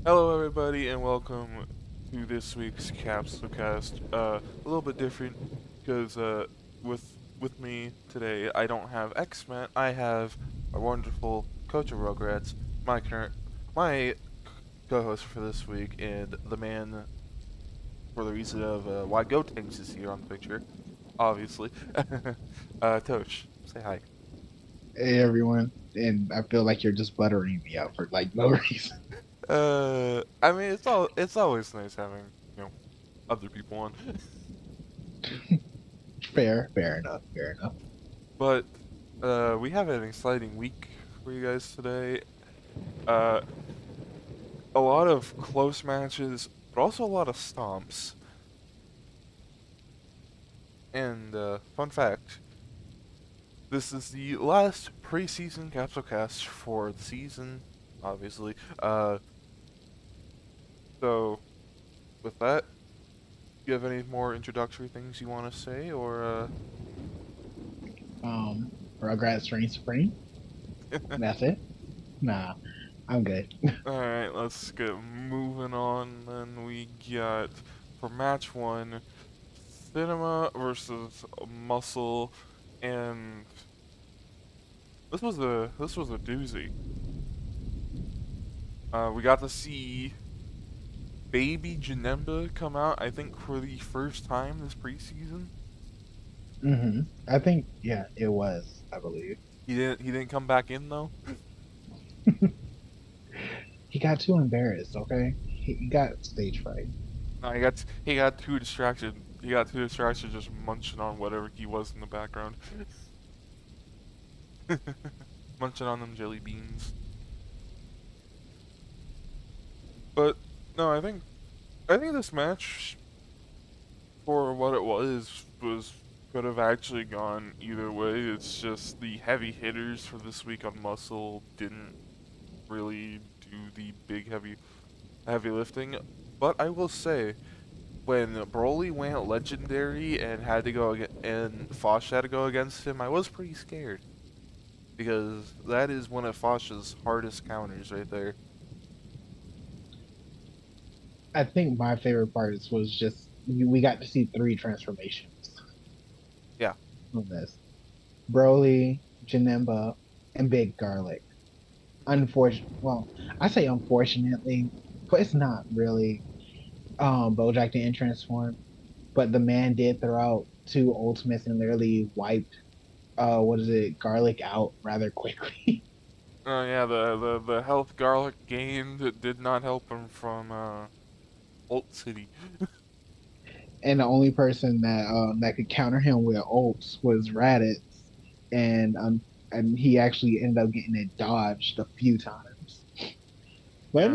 Hello, everybody, and welcome to this week's Capsule Cast. A little bit different because with me today, I don't have X-Men. I have our wonderful coach of Rugrats, my co-host for this week, and the man for the reason of why Gotenks is here on the picture, obviously. Tosh, say hi. Hey everyone, and I feel like you're just buttering me up for like no reason. I mean, it's always nice having other people on. Fair enough, fair enough. But we have an exciting week for you guys today. Uh, a lot of close matches, but also a lot of stomps. And fun fact: this is the last preseason capsule cast for the season, obviously. So with that, do you have any more introductory things you want to say, or Um, Rugrats reign supreme. That's it. Nah, I'm good. Alright, let's get moving on. Then we got for match one, Cinema versus Muscle, and this was a doozy. We got to see Baby Janemba come out, I think, for the first time this preseason. I think yeah, it was. I believe He didn't come back in though. he got too embarrassed. Okay, he got stage fright. No, he got too distracted. He got too distracted just munching on whatever he was in the background. Munching on them jelly beans. But no, I think this match for what it was could have actually gone either way. It's just the heavy hitters for this week on Muscle didn't really do the big heavy lifting. But I will say, when Broly went legendary and had to and Foch had to go against him, I was pretty scared because that is one of Foch's hardest counters right there. I think my favorite parts was just we got to see three transformations Yeah. of this: Broly, Janemba, and Big Garlic. Well, I say unfortunately, but it's not really. Bojack didn't transform, but the man did throw out two ultimates and literally wiped what is it, Garlic out rather quickly. Oh yeah, the health garlic gain that did not help him from Ult City. And the only person that could counter him with ults was Raditz, and he actually ended up getting it dodged a few times. But Yeah.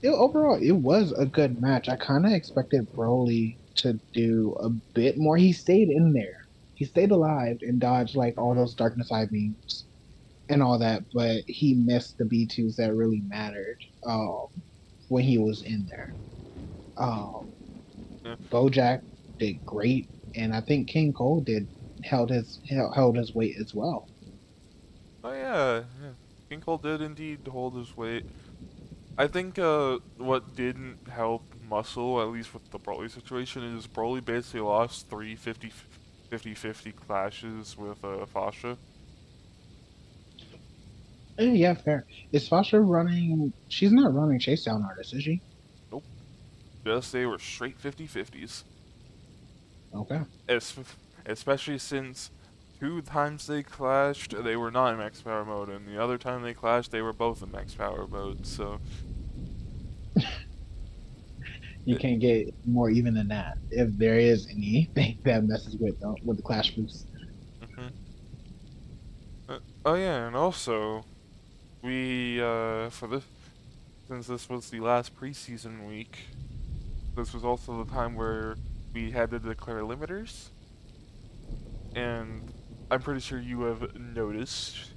no, overall it was a good match. I kind of expected Broly to do a bit more. He stayed in there. He stayed alive and dodged like all Mhm. those darkness eye beams and all that, but he missed the B2s that really mattered when he was in there. Um, Yeah. Bojack did great, and I think King Cole held his weight as well. Oh yeah, yeah. King Cole did indeed hold his weight. I think what didn't help Muscle, at least with the Broly situation, is Broly basically lost three 50-50 clashes with Fasha. Yeah, fair. Is Sasha running? She's not running Chase Down Artist, is she? Nope. Just they were straight 50-50s. Okay. Es- Especially since two times they clashed, they were not in max power mode, and the other time they clashed, they were both in max power mode. So, You can't get more even than that if there is anything that messes with the Clash boost. mhm. Oh yeah, and also we for this since this was the last preseason week, this was also the time where we had to declare limiters, and I'm pretty sure you have noticed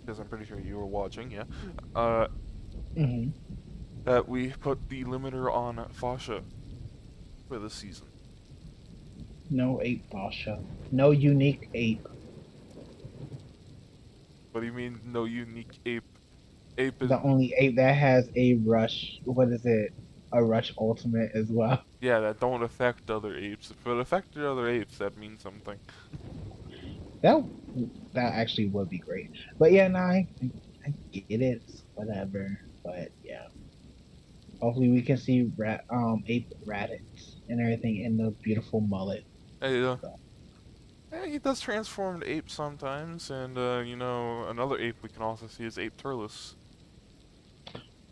because I'm pretty sure you were watching, yeah. Uh, Hmm. that we put the limiter on Fasha for this season. No ape, Sasha. No unique ape. What do you mean, no unique ape? Ape is The only ape that has a rush, what is it? A rush ultimate as well. yeah, that don't affect other apes. If it affected other apes, that means something. That that actually would be great. But yeah, no, I get it. It's whatever. But yeah. Hopefully we can see ape Raditz and everything in the beautiful mullet. Hey, So yeah, he does transform into ape sometimes, and another ape we can also see is Ape Turles.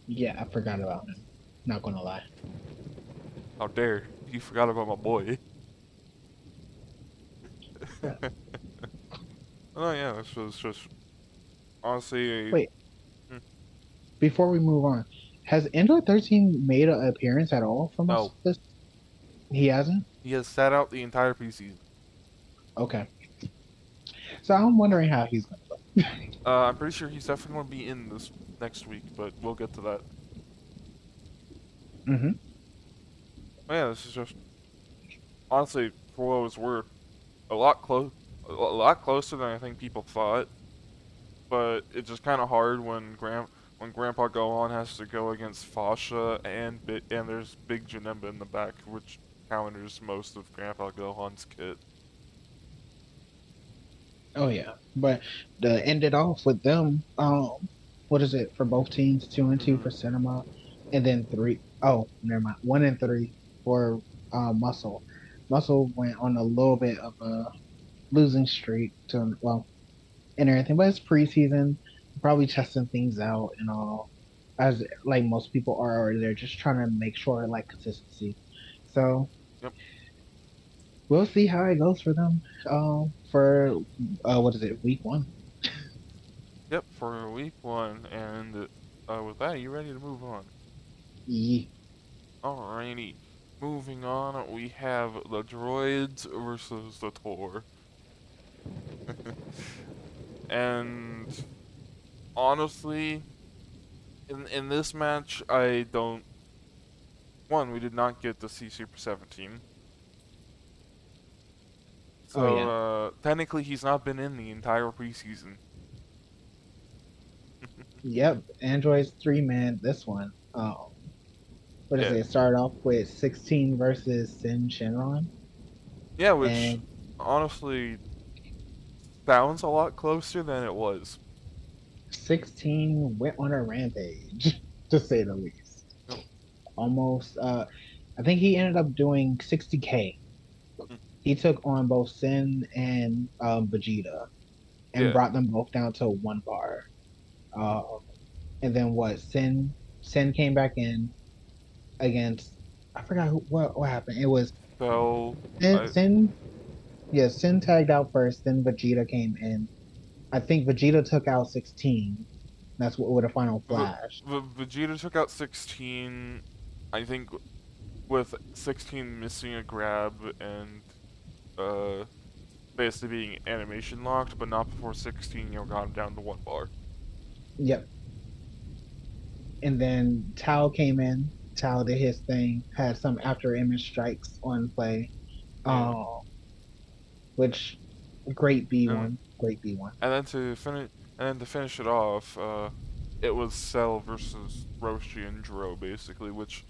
yeah, I forgot about him. Not gonna lie. How dare you forgot about my boy? Yeah. Oh yeah, this was just honestly Wait, hmm, before we move on, has Android 13 made an appearance at all from no. us this? He hasn't? He has sat out the entire preseason. Okay. So I'm wondering how he's gonna look. I'm pretty sure he's definitely going to be in this next week, but we'll get to that. Hmm. Oh, yeah, this is just honestly, for what it was worth, a lot a lot closer than I think people thought. But it's just kind of hard when Grandpa Gohan has to go against Fasha and there's Big Janemba in the back, which counters most of Grandpa Gohan's kit. Oh yeah. But to end it off with them, what is it for both teams? 2-2 Hmm. for Cinema, and then three oh, never mind. 1-3 for Muscle. Muscle went on a little bit of a losing streak to well and everything, but it's preseason, probably testing things out and all, as like most people are, or they're just trying to make sure like consistency. So Yep, we'll see how it goes for them. For what is it, week one? yep, for week one, and with that, you ready to move on? Yeah. Alrighty, moving on, we have the droids versus the Tor. And honestly, in this match, I don't. One, we did not get to see Super 17. Oh So, yeah. technically, he's not been in the entire preseason. Yep. Android's 3-man. This one. What is Yeah. it? It started off with 16 versus Sin Shenron, Yeah, which and honestly sounds a lot closer than it was. 16 went on a rampage, to say the least. Yep. Almost. I think he ended up doing 60K. Mm. He took on both Sin and Vegeta and Yeah. brought them both down to one bar. Uh, and then what? Sin came back in against, I forgot what happened. It was So, Sin, I, Sin. Yeah, Sin tagged out first. Then Vegeta came in. I think Vegeta took out 16. That's what with a final flash. Vegeta took out 16. I think with 16 missing a grab and uh basically being animation locked, but not before 16 got him down to one bar. Yep. And then Tao came in. Tao did his thing. Had some after image strikes on play. Yeah. Um, which great And B1, great B1. and then to finish it off, it was Cell versus Roshi and Jiro basically, which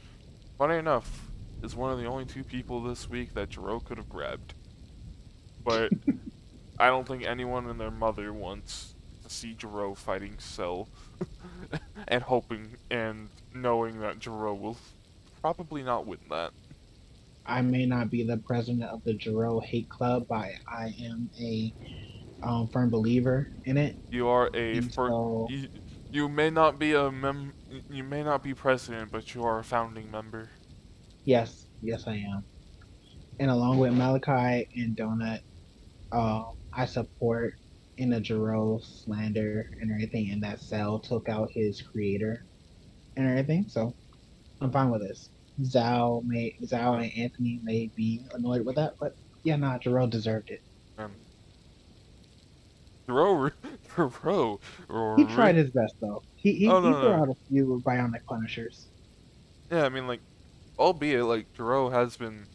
funny enough is one of the only two people this week that Jiro could have grabbed. But I don't think anyone and their mother wants to see Jiro fighting Cell and hoping and knowing that Jiro will probably not win that. I may not be the president of the Jiro Hate Club, but I am a firm believer in it. You are a And for so, you may not be a you may not be president, but you are a founding member. yes, yes, I am. And along with Malachi and Donut, I support in the Jiro slander and everything, and that Cell took out his creator and everything. So I'm fine with this. Zhao Uh, and Anthony may be annoyed with that, but yeah, nah, Jiro deserved it. and Jiro, Jiro, He or tried his best though. He he, oh he threw no, no, out a few bionic punishers. yeah, I mean like, albeit like Jiro has been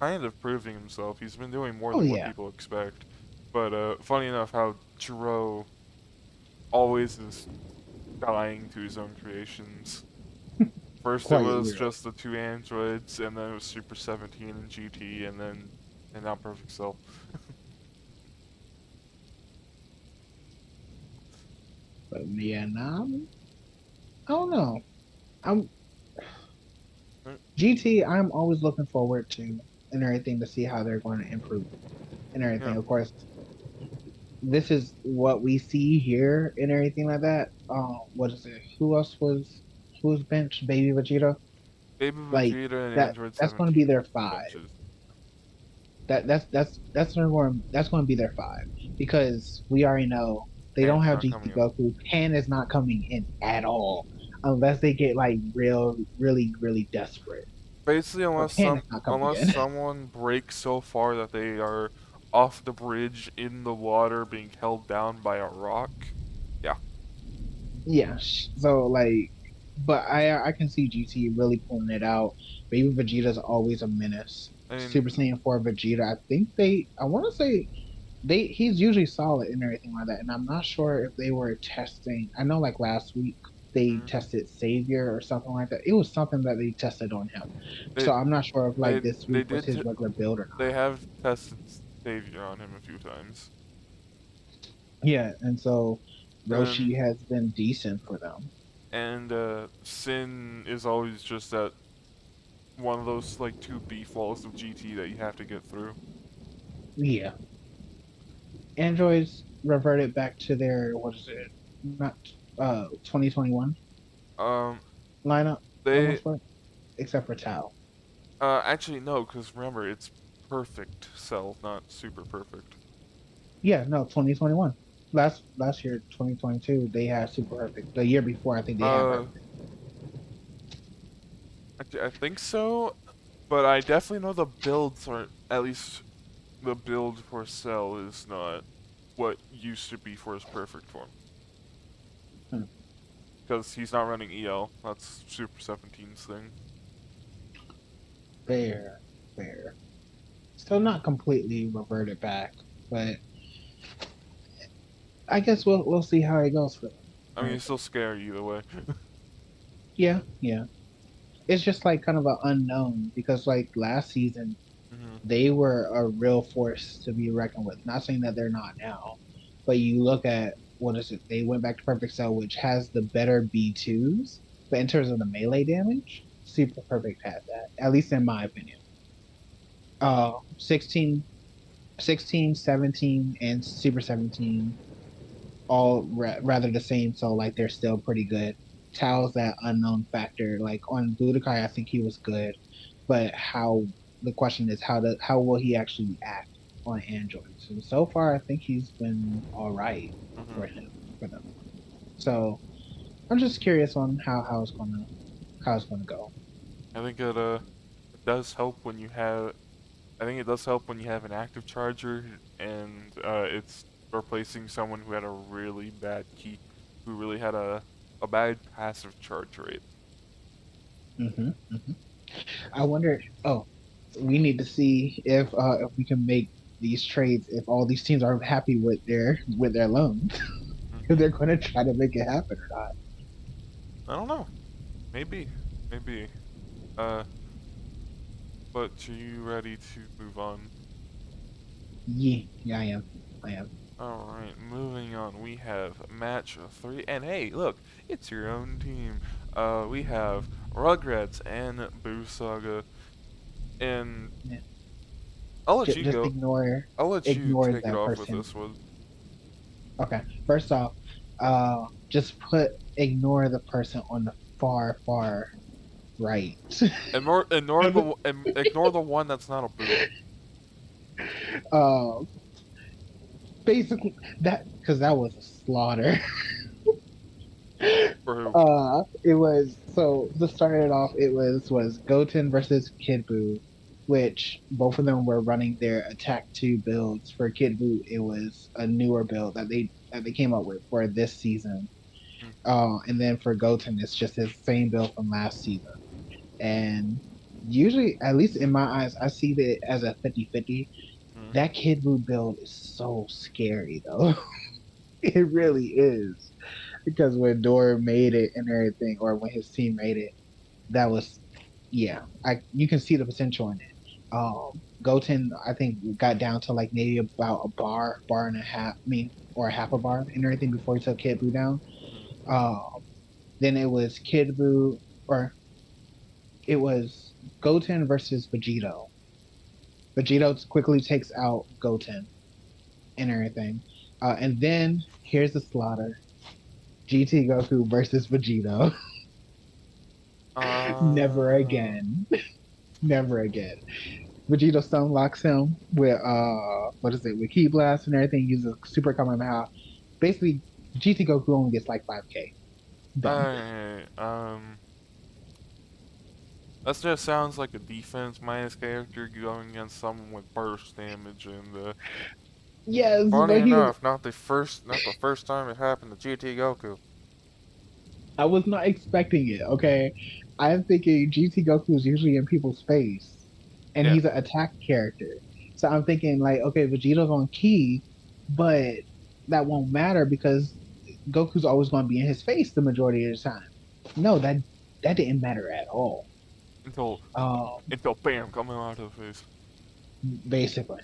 kind of proving himself. He's been doing more Oh than what yeah. people expect. But funny enough, how Jiro always is dying to his own creations. First it Quite was literally. just the two androids, and then it was Super 17 and GT, and now Perfect Cell. But yeah, nah, I don't know. I'm GT. I'm always looking forward to and everything to see how they're going to improve and Yeah, everything. Of course, this is what we see here and everything like that. What is it? Who was benched? Baby Vegeta. Baby Like Vegeta and that. Android That's going to be 17 their are five. benches. That's going to be their five because we already know they don't Pan's have not GT coming in. Goku. Pan is not coming in at all unless they get like really desperate. Basically, But Pan is not coming unless in. someone breaks so far that they are off the bridge in the water being held down by a rock. Yeah, Yeah. So like, but I can see GT really pulling it out. Baby Vegeta's always a menace. I Super mean, Saiyan 4 Vegeta. I want to say he's usually solid and everything like that. And I'm not sure if they were testing. I know like last week they mm, tested Savior or something like that. It was something that they tested on him. they So I'm not sure if they like this they week was did his regular build or they not. have tested Savior on him a few times, Yeah, and so and then Roshi has been decent for them. Sin is always just that one of those like two beef walls of GT that you have to get through. Yeah. Androids reverted back to their what is it? Not 2021 Um, lineup for the they most part, except for Tao. actually no, because remember it's perfect cell, not super perfect. Yeah, no, 2021. Last year, 2022, they had Super Perfect. The year before, I think they had Uh, Perfect. I think so, but I definitely know the builds are at least the build for Cell is not what used to be for his perfect form. Hmm. Because he's not running EL. That's Super 17's thing. Fair, fair. Still not completely reverted back, but I guess we'll see how it goes for them. I All mean, right. it's still scary either way. Yeah, yeah. It's just like kind of an unknown because like last season hmm they were a real force to be reckoned with. Not saying that they're not now, but you look at what is it? They went back to Perfect Cell, which has the better B2s, but in terms of the melee damage, Super Perfect had that, at least in my opinion. 16, 16, 17, and Super 17 all rather the same, so like they're still pretty good. Tao's that unknown factor. Like on Budokai, I think he was good, but how the question is how will he actually act on androids? And so far, I think he's been all right for hmm him for them. So I'm just curious on how it's gonna go. I think it does help when you have. I think it does help when you have an active charger and it's replacing someone who had a really bad key, who really had a bad passive charge rate. Hmm. I wonder. Oh, we need to see if we can make these trades if all these teams are happy with their loans. If they're hmm going to try to make it happen or not. I don't know. Maybe. Maybe. Uh, but are you ready to move on? Yeah, yeah, I am. I am. Alright, moving on. We have match 3. And hey, look, it's your own team. We have Rugrats and Boo Saga. And Yeah. I'll let you Just go. I'll let you ignore take it that off with person. this one. Okay. First off, just ignore the person on the far right. Ignore the one that's not a Boo. uh, basically that because that was a slaughter. For who? It was so to start it off. It was Goten versus Kid Buu, which both of them were running their Attack Two builds. For Kid Buu, it was a newer build that they came up with for this season. And then for Goten, it's just his same build from last season. And usually, at least in my eyes, I see it as a 50-50. Mm-hmm. That Kid Buu build is so scary though. It really is. because when Dor made it and everything, or when his team made it, that was yeah. I you can see the potential in it. Goten, I think, got down to like maybe about a bar and a half, I mean, or a half a bar and everything before he took Kid Buu down. Mhm. Um, then it was Kid Buu, or it was Goten versus Vegito. Vegito quickly takes out Goten and everything. And then here's the slaughter. GT Goku versus Vegito. Never Uh, again. Never again. Vegito stun locks him with what is it, with Key Blast and everything, uses Super Kamehameha. Basically, GT Goku only gets like 5k. Done. I, that just sounds like a defense minus character going against someone with burst damage, and Yes, funny but he was enough, not the first time it happened to GT Goku. I was not expecting it, okay? I'm thinking GT Goku is usually in people's face, and Yeah, he's an attack character. So I'm thinking like, okay, Vegeto's on key, but that won't matter because Goku's always going to be in his face the majority of the time. No, that didn't matter at all. until Um, until bam, coming out of his. Basically.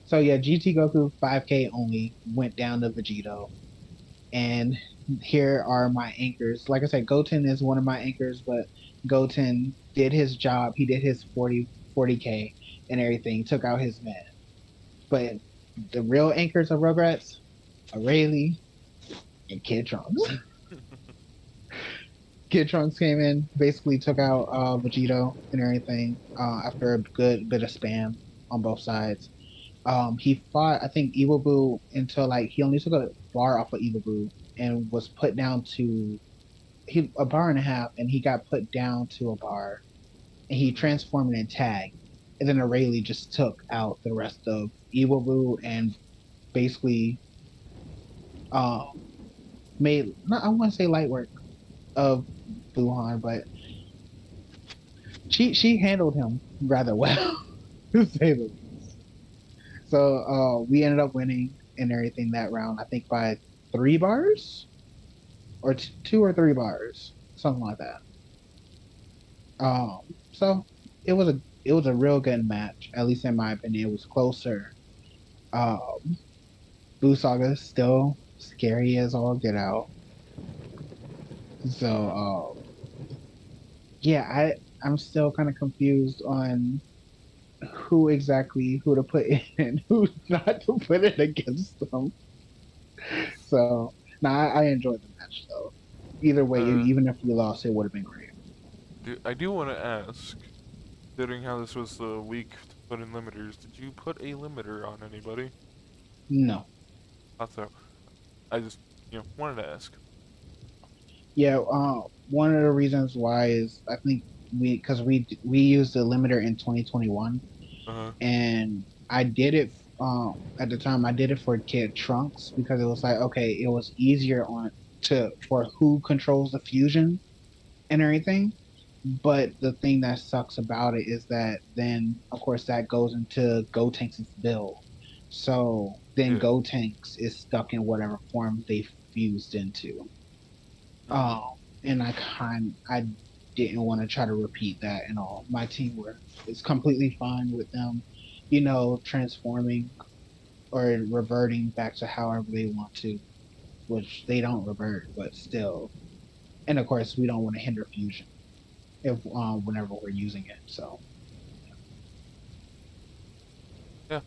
So yeah, GT Goku 5K only went down to Vegito, and here are my anchors. Like I said, Goten is one of my anchors, but Goten did his job. He did his 40K and everything, took out his man. But the real anchors of Rugrats are Rayleigh and Kid Trunks. Kid Trunks came in, basically took out Vegito and everything after a good bit of spam on both sides. He fought, I think, Evil Boo until like he only took a bar off of Evil Boo and was put down to a bar and a half, and he got put down to a bar, and he Mhm. transformed and tagged, and then Rayleigh just took out the rest of Evil Boo and basically uh made not I want to say light work of Buhan, but she handled him rather well, to say the least. So we ended up winning and everything that round, I think by 3 bars or 2 or 3 bars, something like that. So it was a real good match, at least in my opinion. It was closer. Um, Boo Saga is still scary as all get out. So Mhm. yeah, I'm still kind of confused on who to put in, who not to put in against them. So now I enjoyed the match though. Either way, Uh, even if we lost, it would have been great. I do want to ask, considering how this was the week to put in limiters, did you put a limiter on anybody? No. Thought so. I just, wanted to ask. Yeah, one of the reasons why is I think because we used the limiter in 2021, Uh huh. and I did it at the time. I did it for Kid Trunks because it was like okay, it was easier on to for who controls the fusion and everything. But the thing that sucks about it is that then of course that goes into Gotenks' build. So then Yeah. Gotenks is stuck in whatever form they fused into. Mhm. Um, and I didn't want to try to repeat that and all. My team were is completely fine with them, transforming or reverting back to however they want to, which they don't revert, but still. And of course, we don't want to hinder fusion if whenever we're using it. So, Yeah.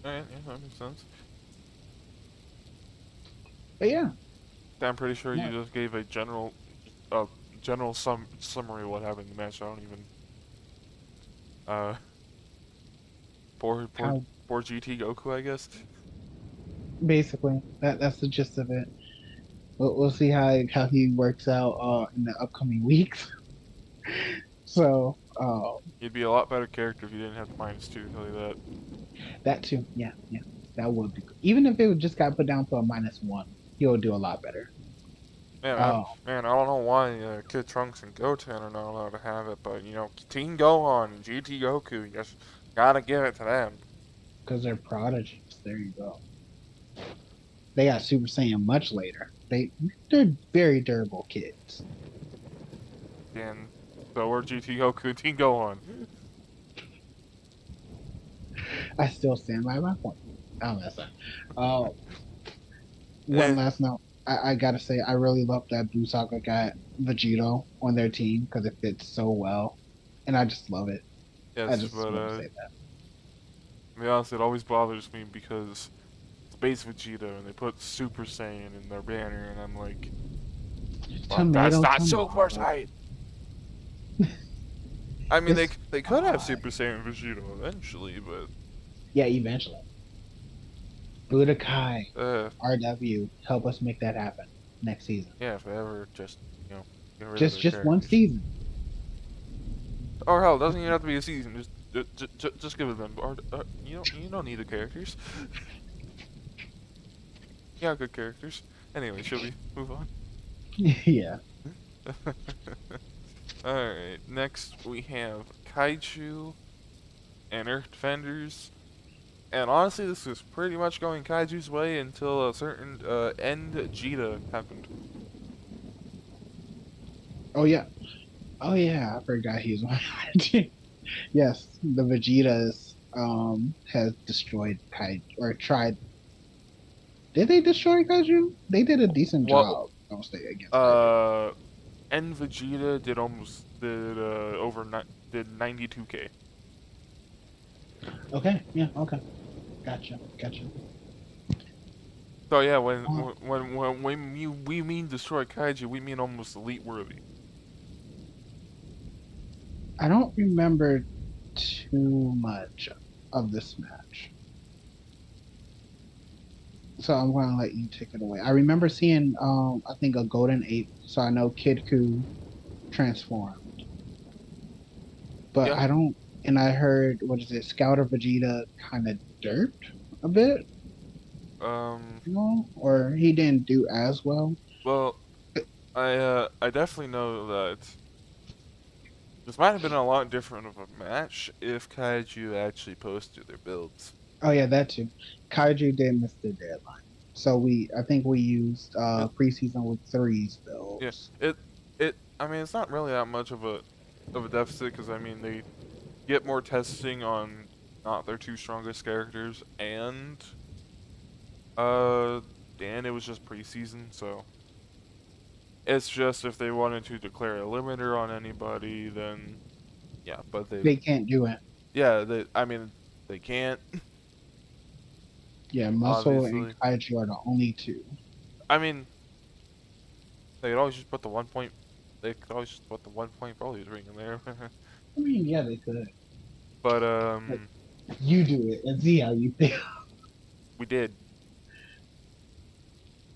All right. Yeah, that makes sense. but yeah, I'm pretty sure yeah. you just gave a general summary of what happened in the match. I don't even. Uh, poor, poor, How poor GT Goku, I guess. basically that's the gist of it. We'll see how he works out in the upcoming weeks. So, He'd be a lot better character if you didn't have the -2. Tell you that. that too. Yeah, yeah. That would be good. Even if it just got put down to a -1, he'll do a lot better. Man, Uh, I don't know why Kid Trunks and Goten are not allowed to have it, but Team Gohan and GT Goku, you just gotta give it to them. because they're prodigies. There you go. They got Super Saiyan much later. They're very durable kids. And so where GTO Kutin go on. I still stand by my point. Oh, that's not. Uh, one Eh, last note. I gotta say, I really love that Blue Soccer got Vegito on their team because it fits so well, and I just love it. I yes, just but want to say that. to be honest, it always bothers me because Space Vegeta and they put Super Saiyan in their banner, and I'm like, but that's Tomato, not Super tomato. Saiyan. I mean, It's they could have fine. Super Saiyan Vegeta eventually, but Yeah, eventually. Budokai, uh, RW, help us make that happen next season. yeah, if they ever just get rid of their Just one characters. season. Or hell, it doesn't Just even have to be a season. Just give it them. Or you don't need the characters. Yeah, good characters. Anyway, shall we move on? yeah. Alright, next we have Kaiju and Earth Defenders. And honestly, this was pretty much going Kaiju's way until a certain end Jita happened. Oh yeah. Oh yeah. I forgot he was on my team. Yes, the Vegetas has destroyed Kaiju or tried. Did they destroy Kaiju? They did a decent What? job. Don't say against Kaiju. Uh, End Vegeta did over did 92k. Okay. Yeah. Okay. Gotcha. Gotcha. So yeah, Uh, we mean destroy Kaiju, we mean almost elite worthy. I don't remember too much of this match, so I'm going to let you take it away. I remember seeing, I think a golden ape, so I know Kid Ku transformed, but Yeah. I don't. And I heard what is it? Scouter Vegeta kind of derped a bit, Um. or he didn't do as well. Well, I definitely know that this might have been a lot different of a match if Kaiju actually posted their builds. Oh yeah, that too. Kaiju did miss the deadline, so I think we used It, preseason with threes yeah. builds. It it. I mean, it's not really that much of a deficit because I mean they get more testing on not their two strongest characters uh and it was just preseason, so it's just if they wanted to declare a limiter on anybody, then yeah. But they They can't do it. yeah they I mean they can't Yeah, Muscle and obviously. Kaiju are the only two. I mean they could always just put the 1 point. They could always just put the 1 point Broly's ring in there. I mean, yeah, they could. But But you do it and see how you feel. we did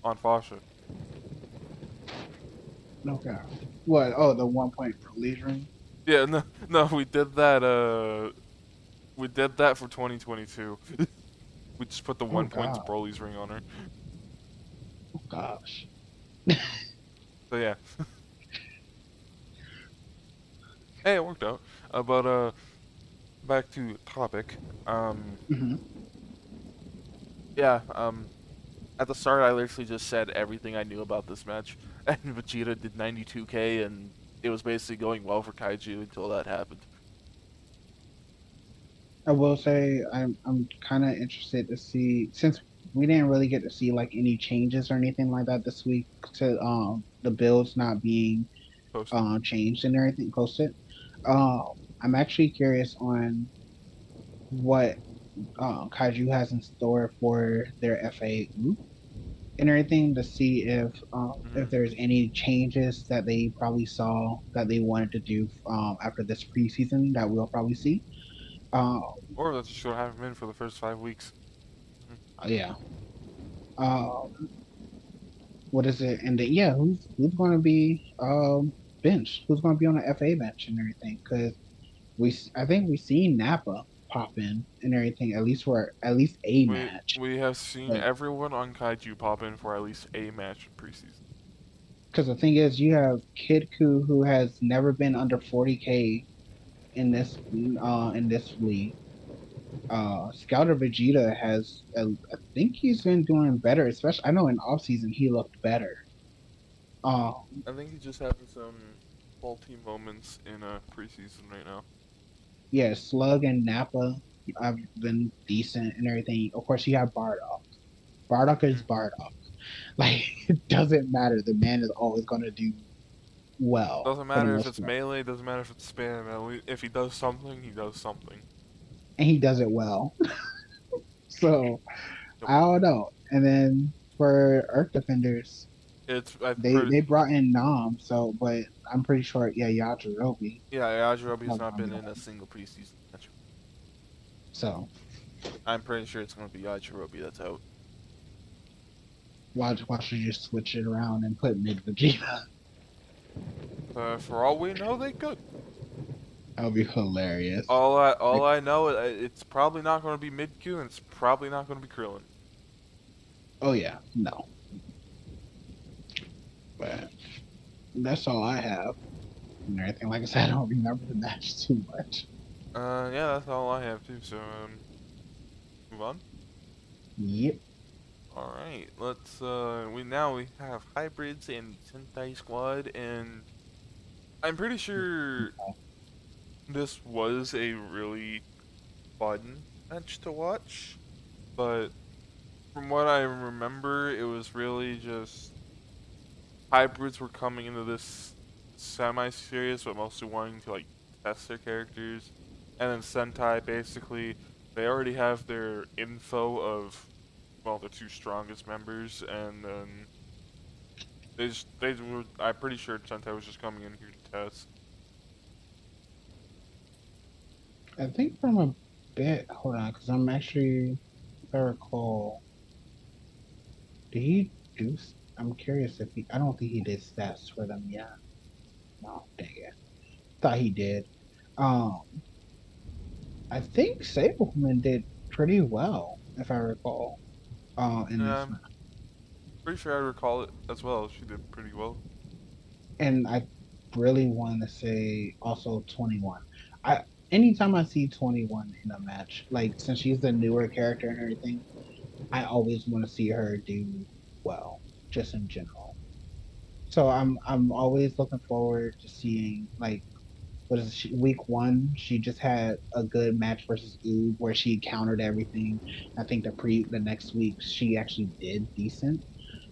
on Fasha. Okay. What? Oh, the 1 point release ring. Yeah, no, no, we did that. We did that for 2022. We just put the Oh 1 point God. Broly's ring on her. Oh gosh. So yeah, hey, it worked out. But back to topic. hmm Yeah. At the start, I literally just said everything I knew about this match, and Vegeta did 92k, and it was basically going well for Kaiju until that happened. I will say I'm kind of interested to see since we didn't really get to see like any changes or anything like that this week to the builds not being Posted. changed and everything posted. I'm actually curious on what Kaiju has in store for their FAU and everything to see if Hmm. there's any changes that they probably saw that they wanted to do after this preseason that we'll probably see. Uh, Or that's just gonna have him in for the first 5 weeks. Mhm. yeah. Um, what is it? And then, yeah, who's going to be bench? Who's going to be on the FA bench and everything? Because I think we seen Nappa pop in and everything at least for at least a match. We have seen But everyone on Kaiju pop in for at least a match in preseason. because the thing is, you have Kid Ku who has never been under 40K in this league. Scouter Vegeta has, I think he's been doing better. Especially, I know in off season he looked better. Um, I think he's just having some faulty moments in preseason right now. yeah, Slug and Nappa have been decent and everything. Of course, you have Bardock. Bardock is Mm. Bardock. Like it doesn't matter. The man is always going to do well Doesn't for the matter if most it's part, melee, doesn't matter if it's spam. If he does something, he does something. and he does it well. So Yep. I don't know. And then for Earth Defenders, It's I they pretty they brought in Nam. So, but I'm pretty sure, yeah, Yajirobe. yeah. Yajirobe has Probably not gonna be been the in a one. single preseason match. So I'm pretty sure it's gonna be Yajirobe that's out. why should you just switch it around and put mid Vegeta? For all we know, they could. That would be hilarious. All Like, I know, it's probably not gonna be mid Q, and it's probably not gonna be Krillin. oh yeah, no. But that's all I have and everything. Like I said, I don't remember the match too much. Yeah, that's all I have too. So move on. Yep. All right, let's we have hybrids and Sentai squad, and I'm pretty sure this was a really fun match to watch, but from what I remember, it was really just hybrids were coming into this semi-serious, but mostly wanting to like test their characters, and then Sentai basically they already have their info of well the two strongest members, and then they were I'm pretty sure Sentai was just coming in here to test. I think from a bit. Hold on, because I'm actually, if I recall, did he do? I'm curious if he. I don't think he did stats for them yet. No, dang it. Thought he did. Um, I think Sableman did pretty well, if I recall. In this Um, match, pretty sure I recall it as well. She did pretty well. and I really want to say also 21. I anytime I see 21 in a match, like since she's the newer character and everything, I always want to see her do well, just in general. So I'm always looking forward to seeing like what is it, week one. She just had a good match versus Oob where she countered everything. I think the next week she actually did decent.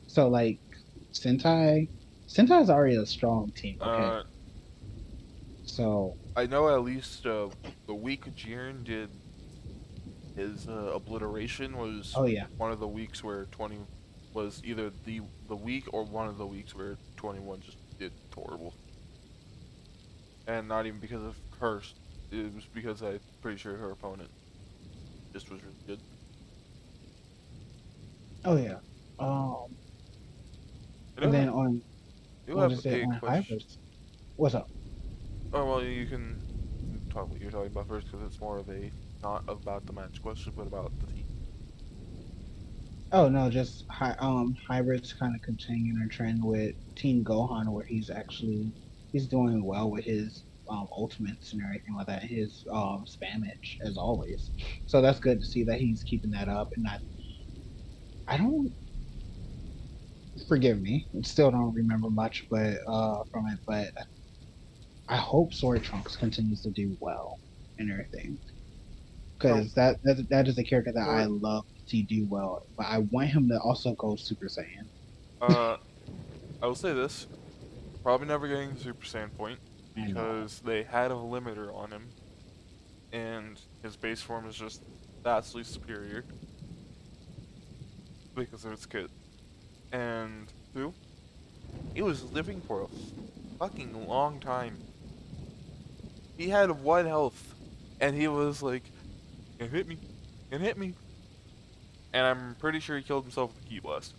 So like Sentai, Sentai is already a strong team. Okay, Uh, so I know at least the week Jiren did his obliteration was oh yeah, one of the weeks where 20 was either the week or one of the weeks where 21 just did horrible, and not even because of her. It was because I'm pretty sure her opponent just was really good. oh yeah. Um, I and do then have on I do what have is it a on question. hybrids? What's up? Oh well, you can talk what you're talking about first because it's more of a not about the match question, but about the team. Oh no, just hybrids kind of continuing a trend with Teen Gohan where he's doing well with his ultimates and everything like that, his spammage as always. So that's good to see that he's keeping that up. And I don't forgive me, still don't remember much, but from it, but I hope Sword Trunks continues to do well and everything So, because that is a character that I for love to see do well, but I want him to also go Super Saiyan. uh, I will say this: probably never getting the Super Saiyan point I know. because they had a limiter on him, and his base form is just vastly superior because of its kit. And two, he was living for a fucking long time. He had one health, and he was like, "Can hit me, can hit me," and I'm pretty sure he killed himself with a key blast.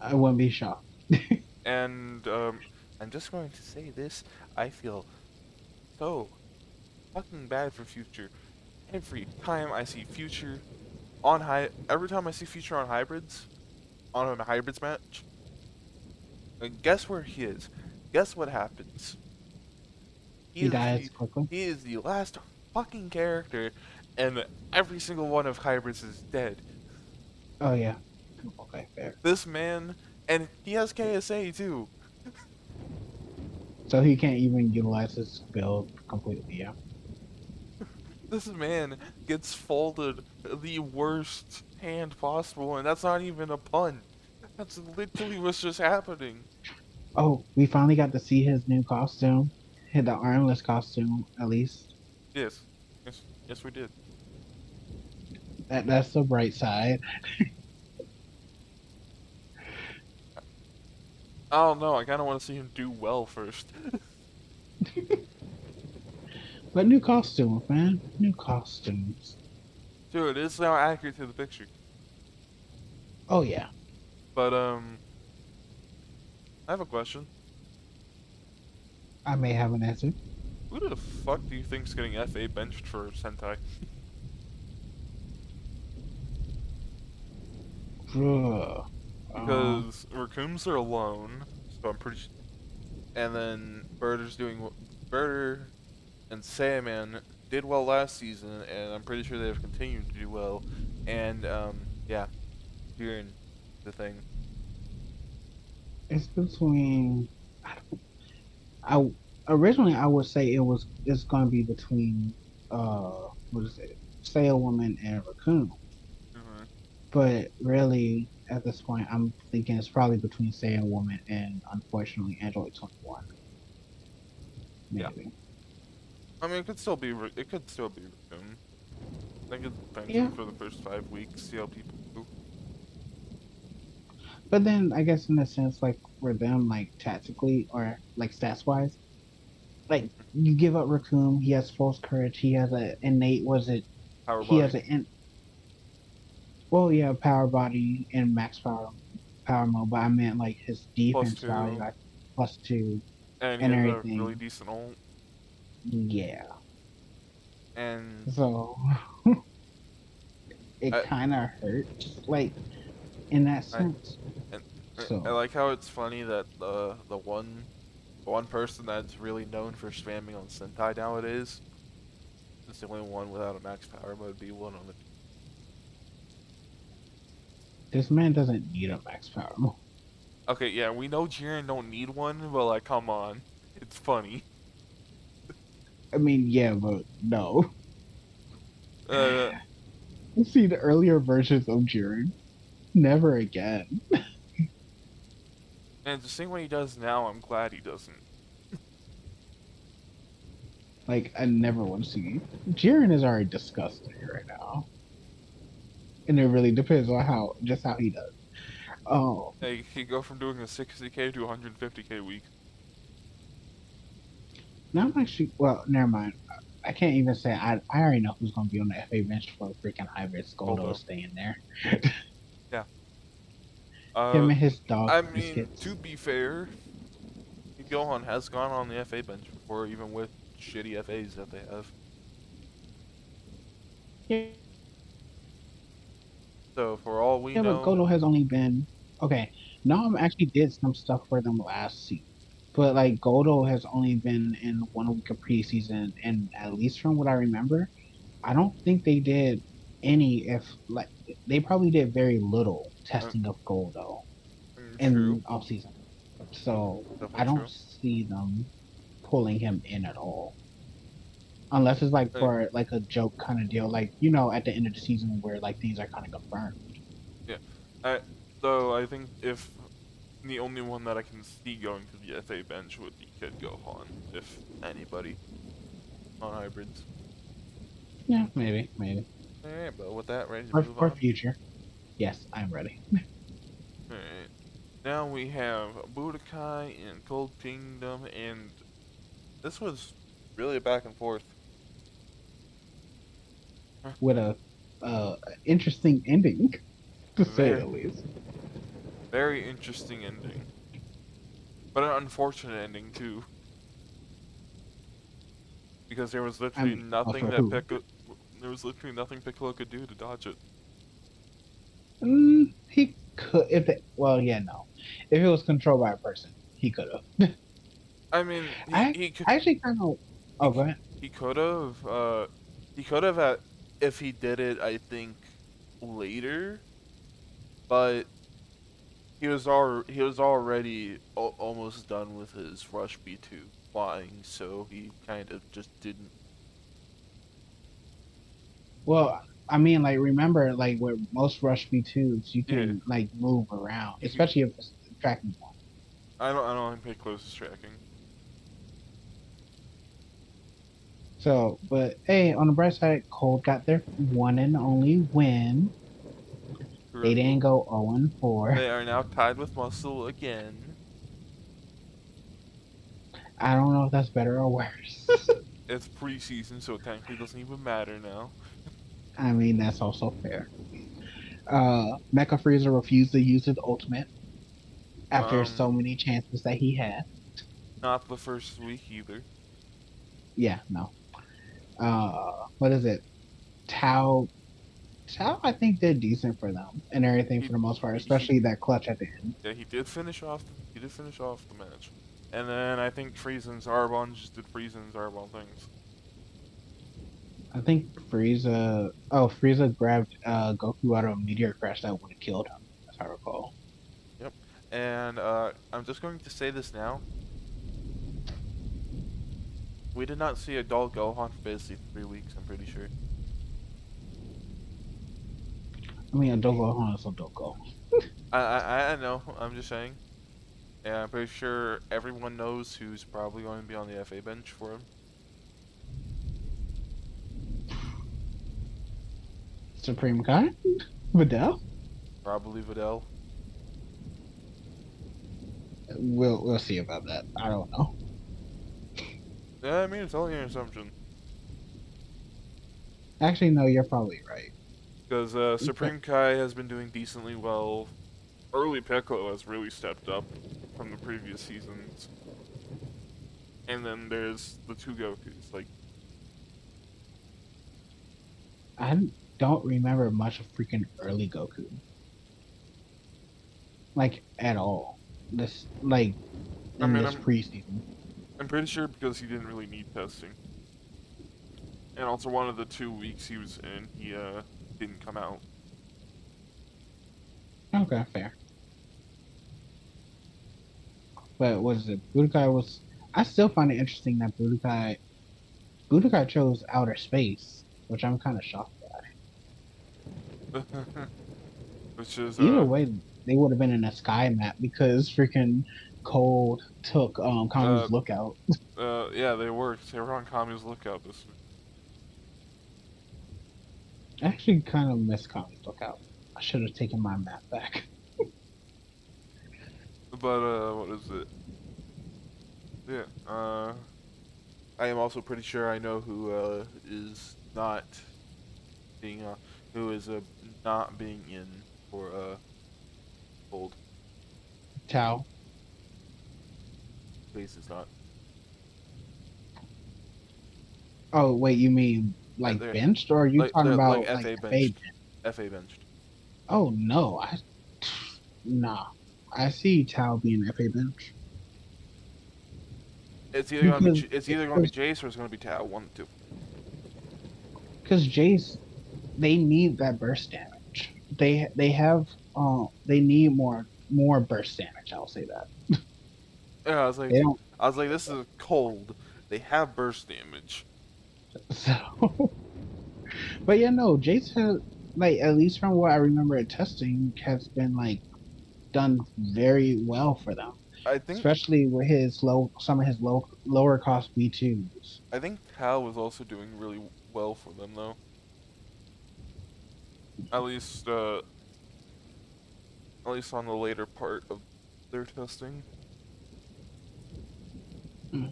I wouldn't be shocked. And I'm just going to say this: I feel so fucking bad for Future. Every time I see Future on hybrids, on a hybrids match, guess where he is? Guess what happens? He He is dies the quickly. he is the last. fucking character, and every single one of hybrids is dead. Oh yeah. Okay, fair. This man, and he has KSA too. So he can't even utilize his build completely. Yeah. This man gets folded the worst hand possible, and that's not even a pun. That's literally what's just happening. Oh, we finally got to see his new costume, the armless costume at least. Yes, yes, yes, we did. That's the bright side. I don't know. I kind of want to see him do well first. But new costumes, man. New costumes. Dude, it's now accurate to the picture. Oh yeah. But I have a question. I may have an answer. Who the fuck do you think's getting FA benched for Sentai? Ugh. Because Raccoons are alone, so I'm pretty. And then Birder and Sandman did well last season, and I'm pretty sure they've continued to do well. And yeah, during the thing. It's between. I originally I would say it's going to be between what is it? Sail Woman and Raccoon. Hmm. But really, at this point, I'm thinking it's probably between Sail Woman and unfortunately Android 21. Yeah, Maybe. I mean it could still be Raccoon. I think it's bench Yeah. him for the first 5 weeks, see how people do. But then I guess in a sense, like for them, like tactically or like stats wise, like you give up Raccoon, he has false courage, he has an innate was it Power he has body an well yeah, power body and max power mode, but I meant like his plus defense value, two, like +2 and he and has a really everything. decent ult. Yeah. And So it I, kinda hurts, like in that I sense. and I So like how it's funny that the one person that's really known for spamming on Sentai nowadays is the only one without a max power mode be one of it. this man doesn't need a max power mode. Okay, yeah, we know Jiren don't need one, but like, come on, it's funny. I mean, yeah, but no. Uh, See the earlier versions of Jiren. Never again. and just seeing what he does now, I'm glad he doesn't. Like I never want to see. Jiren is already disgusting right now, and it really depends on how he does. Oh, Like, he go from doing a 60k to 150k week. now I'm actually well. Never mind. I can't even say I already know who's gonna be on the FA bench for freaking hybrid. Skoldo is Although, staying there. yeah. Him and his dog I mean, to biscuits. be fair, Gohan has gone on the FA bench before, even with shitty FAs that they have. Yeah, So for all we yeah, but know, Godo has only been okay. Nam actually did some stuff for them last season, but like Godo has only been in 1 week of preseason, and at least from what I remember, I don't think they did any. If like they probably did very little uh, testing of Godo true, in off season, so I definitely don't true. see them pulling him in at all. Unless it's like Uh, for like a joke kind of deal, like at the end of the season where like things are kind of confirmed. yeah, I though I think if the only one that I can see going to the FA bench would be Kid Gohan, if anybody on hybrids. Yeah, maybe. Alright, but with that, ready to Or move for on? future. Yes, I'm ready. Alright. Now we have Budokai and Cold Kingdom, and this was really a back and forth. With a interesting ending, to say Very, the least. very interesting ending. But an unfortunate ending, too. Because there was I literally mean, nothing for that who? Piccolo... There was literally nothing Piccolo could do to dodge it. He could if it. Well, yeah, no. If it was controlled by a person, he could have. I mean, I actually kind of. Oh, he, go ahead. he could have, He could have had, if he did it, I think, later, but he was already almost done with his Rush B2 flying, so he kind of just didn't. Well, I mean, like remember, like with most Rush B2s, you Yeah, can like move around, you could, especially if it's tracking point. I don't pay closest tracking. So, but hey, on the bright side, Cold got their one and only win. They didn't Peripheral. go 0 and 4. They are now tied with Muscle again. I don't know if that's better or worse. It's preseason, so it technically doesn't even matter now. I mean, that's also fair. Mecha Freezer refused to use his ultimate after so Um, many chances that he had. Not the first week either. Yeah, no. What is it? Tao. Tao, I think did decent for them and everything He for the most part, he especially that clutch at the end. Yeah, he did finish off. He did finish off the match, and then I think Friesen's Arbon just did Friesen's Arbon things. I think Frieza. Oh, Frieza grabbed Goku out of a meteor crash that would have killed him, as I recall. Yep. And I'm just going to say this now. We did not see a dull Gohan for basically 3 weeks. I'm pretty sure. I mean, a Dogo is a Dogo. I know. I'm just saying. And I'm pretty sure everyone knows who's probably going to be on the FA bench for him. Supreme Kai? Videl? Probably Videl. We'll see about that. I don't know. Yeah, I mean it's only an assumption. Actually, no, you're probably right. Because Okay. Supreme Kai has been doing decently well. Early Piccolo has really stepped up from the previous seasons. And then there's the two Gokus. Like, I don't remember much of freaking early Goku, like at all. This like I in mean, this preseason. I'm pretty sure because he didn't really need testing, and also one of the 2 weeks he was in, he didn't come out. Okay, fair. But what is it? Budokai was. I still find it interesting that Budokai chose outer space, which I'm kind of shocked by. Which is Either way, they would have been in a sky map because freaking Cold took uh, Kami's lookout. yeah, they worked. They were on Kami's lookout this week. I actually kind of miss Kami's lookout. I should have taken my map back. But what is it? Yeah. I am also pretty sure I know who is not being who is not being in for Gold. Tao. Base is not. Oh wait, you mean like They're benched, or are you talking they're like about like FA FA benched. bench? FA benched. Oh no, I nah. I see Tao being FA bench because It's either gonna be because Jace or it's gonna be Tao. One of the two. because Jace they need that burst damage. They have they need more burst damage. I'll say that Yeah, they don't. I was like, this is cold. They have burst damage. So, but yeah, no, Jace has like at least from what I remember at testing has been like done very well for them, I think especially with his some of his lower cost B2s. Tao was also doing really well for them though. At least at least on the later part of their testing. Hmm,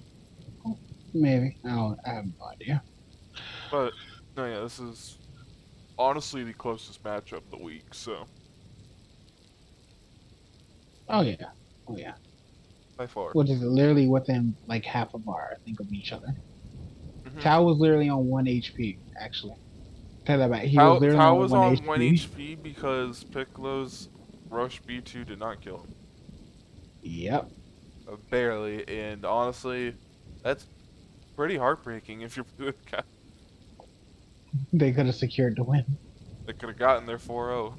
maybe I have no idea. But no, yeah, this is honestly the closest matchup of the week. So Oh yeah, oh yeah. by far. Which is literally within like half a bar, I think, of each other. hmm Tao was literally on 1 HP, actually. Tell that back. He was literally Tao on was one on 1 HP. HP because Piccolo's Rush B2 did not kill him. Yep. Barely, and honestly, that's pretty heartbreaking if you're Budokai. They could have secured the win. They could have gotten their 4-0.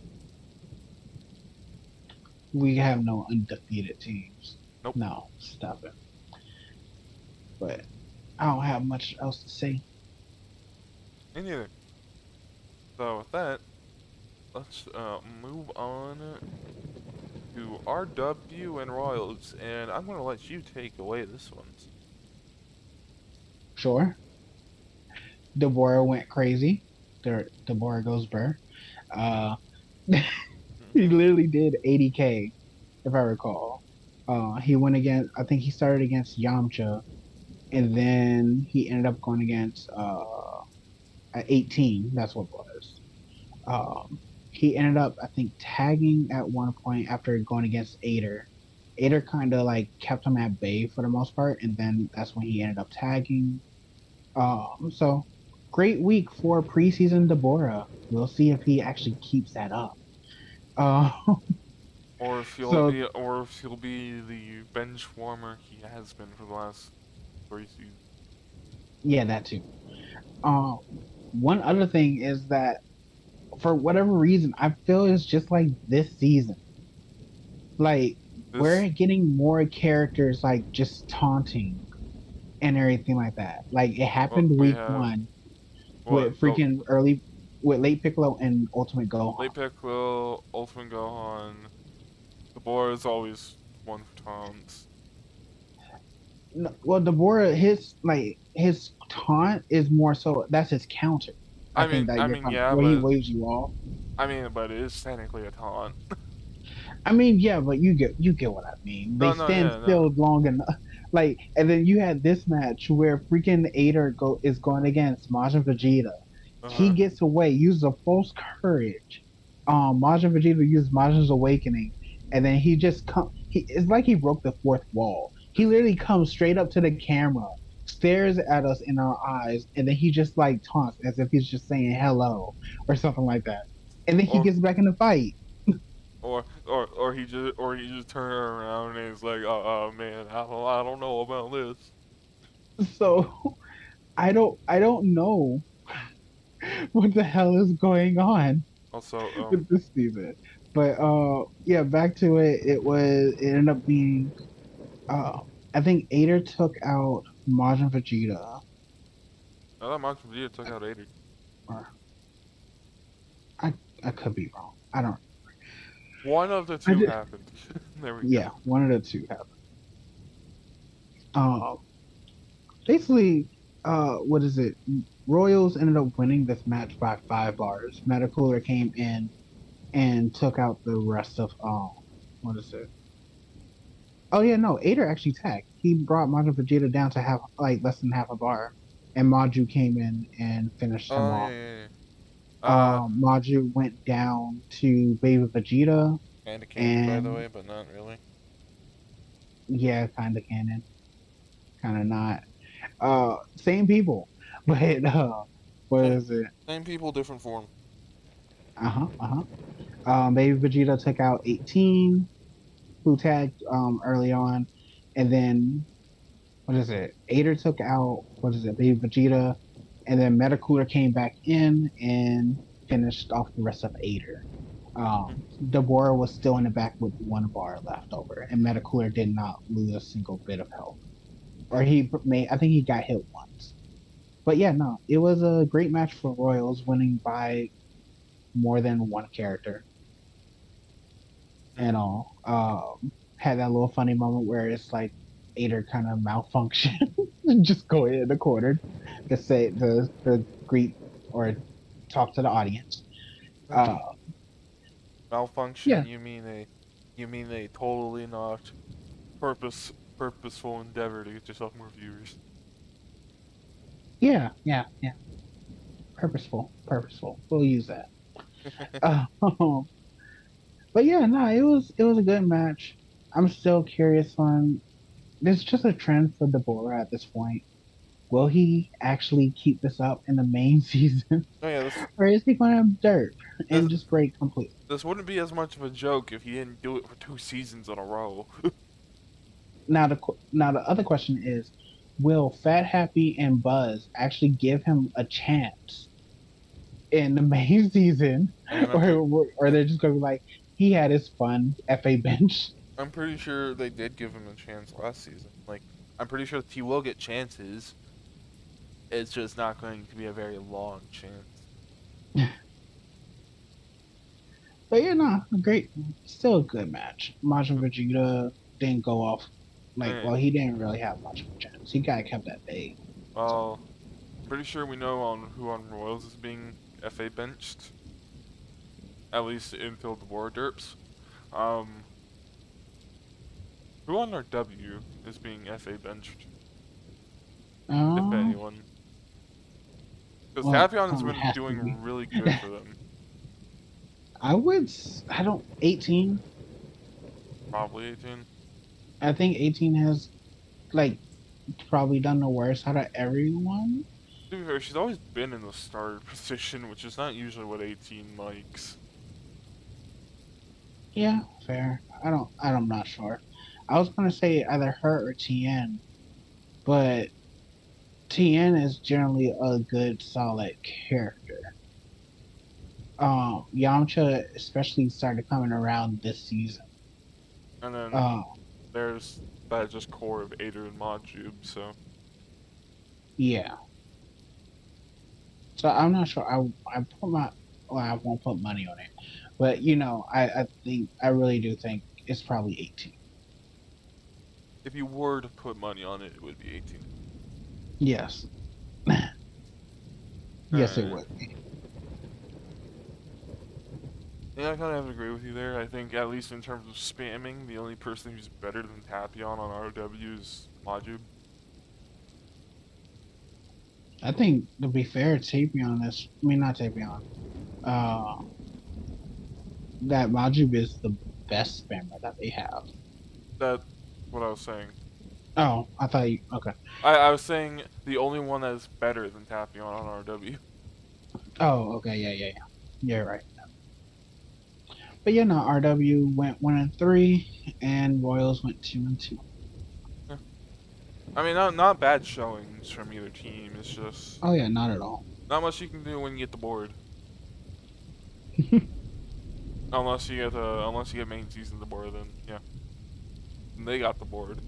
We have no undefeated teams. Nope, No, stop it. But I don't have much else to say. me neither. So with that, let's move on to RW and Royals, and I'm gonna let you take away this one. Sure. Deborah went crazy. Deborah goes burr. Uh, he Mm-hmm. literally did 80K, if I recall. He went against, I think he started against Yamcha, and then he ended up going against at 18. That's what it was. He ended up, I think, tagging at one point after going against Ader. Ader kind of like kept him at bay for the most part, and then that's when he ended up tagging. So great week for preseason Deborah. We'll see if he actually keeps that up. Uh, so Or if he'll be the bench warmer he has been for the last 3 seasons. yeah, that too. Um, One other thing is that for whatever reason, I feel it's just like this season. Like This, we're getting more characters like just taunting and everything like that. Like it well, happened we week have one what with freaking early with late Piccolo and Ultimate Gohan. late Piccolo, Ultimate Gohan. The boy is always one for taunts. No, well, Deborah, his taunt is more so that's his counter. I think that you're talking Yeah, where he waves you off. but it is technically a taunt. I mean, yeah, but you get what I mean. They No, no, stand yeah, no. still long enough. Like, and then you had this match where freaking Ader is going against Majin Vegeta. Uh He huh. gets away, uses a false courage. Majin Vegeta uses Majin's awakening, and then he just come. It's like he broke the fourth wall. He literally comes straight up to the camera, stares at us in our eyes, and then he just like taunts as if he's just saying hello or something like that. And then he Or gets back in the fight. or he just turned around and he's like, oh, man, I don't know about this. So I don't know what the hell is going on Also, with this season. But yeah, back to it. It ended up being uh I think Ader took out Majin Vegeta. I thought Max Vegeta took out Ader. Or I I could be wrong. I don't One of the I two did happened. There we go. yeah, one of the two happened. Um Basically what is it? Royals ended up winning this match by 5 bars. Metacooler came in and took out the rest of what is it? Oh yeah, no, Ader actually tagged. He brought Majin Vegeta down to have like less than half a bar, and Maju came in and finished him Oh yeah, off. yeah, yeah. Maju went down to Baby Vegeta, And a canon, by the and way, but not really. yeah, kind of canon, kind of not. Same people, but what Same, is it? same people, different form. Uh-huh. Baby Vegeta took out 18, who tagged early on, and then what is it? Ader took out what is it, Baby Vegeta, and then Metacooler came back in and finished off the rest of Ader. Deborah was still in the back with 1 bar left over, and Metacooler did not lose a single bit of health, or he made. I think he got hit once. But yeah, no, it was a great match for Royals, winning by more than one character and all. Had that little funny moment where it's like Ader kind of malfunction, just go in the corner to say the greet or talk to the audience. Uh, Malfunction? yeah, You mean they totally not purposeful endeavor to get yourself more viewers? yeah. Purposeful. We'll use that. Uh, but yeah, no, it was a good match. I'm still curious on. There's just a trend for Deborah at this point. Will he actually keep this up in the main season? Oh yeah, Or is he going to derp this and just break completely? this wouldn't be as much of a joke if he didn't do it for 2 seasons in a row. Now the other question is, will Fat Happy and Buzz actually give him a chance in the main season, And or they're just gonna be like, he had his fun FA bench. I'm pretty sure they did give him a chance last season. Like, I'm pretty sure he will get chances. It's just not going to be a very long chance. But yeah, no, still a good match. Majin Vegeta didn't go off Alright, well, he didn't really have much of a chance. He got kept at bay. So, well, pretty sure we know on who on Royals is being FA benched. At least until the war derps. Um, who on our W is being FA benched? If uh, anyone. Because well, Tapion has been has to doing be. really good for them. I don't, 18. Probably 18. I think 18 has like probably done the worst out of everyone. To be fair, she's always been in the starter position, which is not usually what 18 likes. Yeah, fair. I'm not sure. I was gonna say either her or TN, but TN is generally a good solid character. Yamcha especially started coming around this season. And then Uh, there's that just core of Ader and Majub, so. yeah. So I'm not sure. I put my well, I won't put money on it, but I really do think it's probably 18. If you were to put money on it, it would be 18. Yes, yes, it Alright. would. Yeah, I kind of agree with you there. I think, at least in terms of spamming, the only person who's better than Tapion on ROW is Majub. I think to be fair, Tapion is. I mean, not Tapion. Uh, that Majub is the best spammer that they have. That's what I was saying. Oh, I thought you. Okay. I was saying the only one that is better than Tapion on RW. Oh, okay. Yeah, yeah, yeah. You're right. But yeah, no. RW went 1-3, and Royals went 2-2. Yeah. I mean, not bad showings from either team. It's just Oh yeah, not at all. not much you can do when you get the board. Unless you get main season the board, then yeah, they got the board.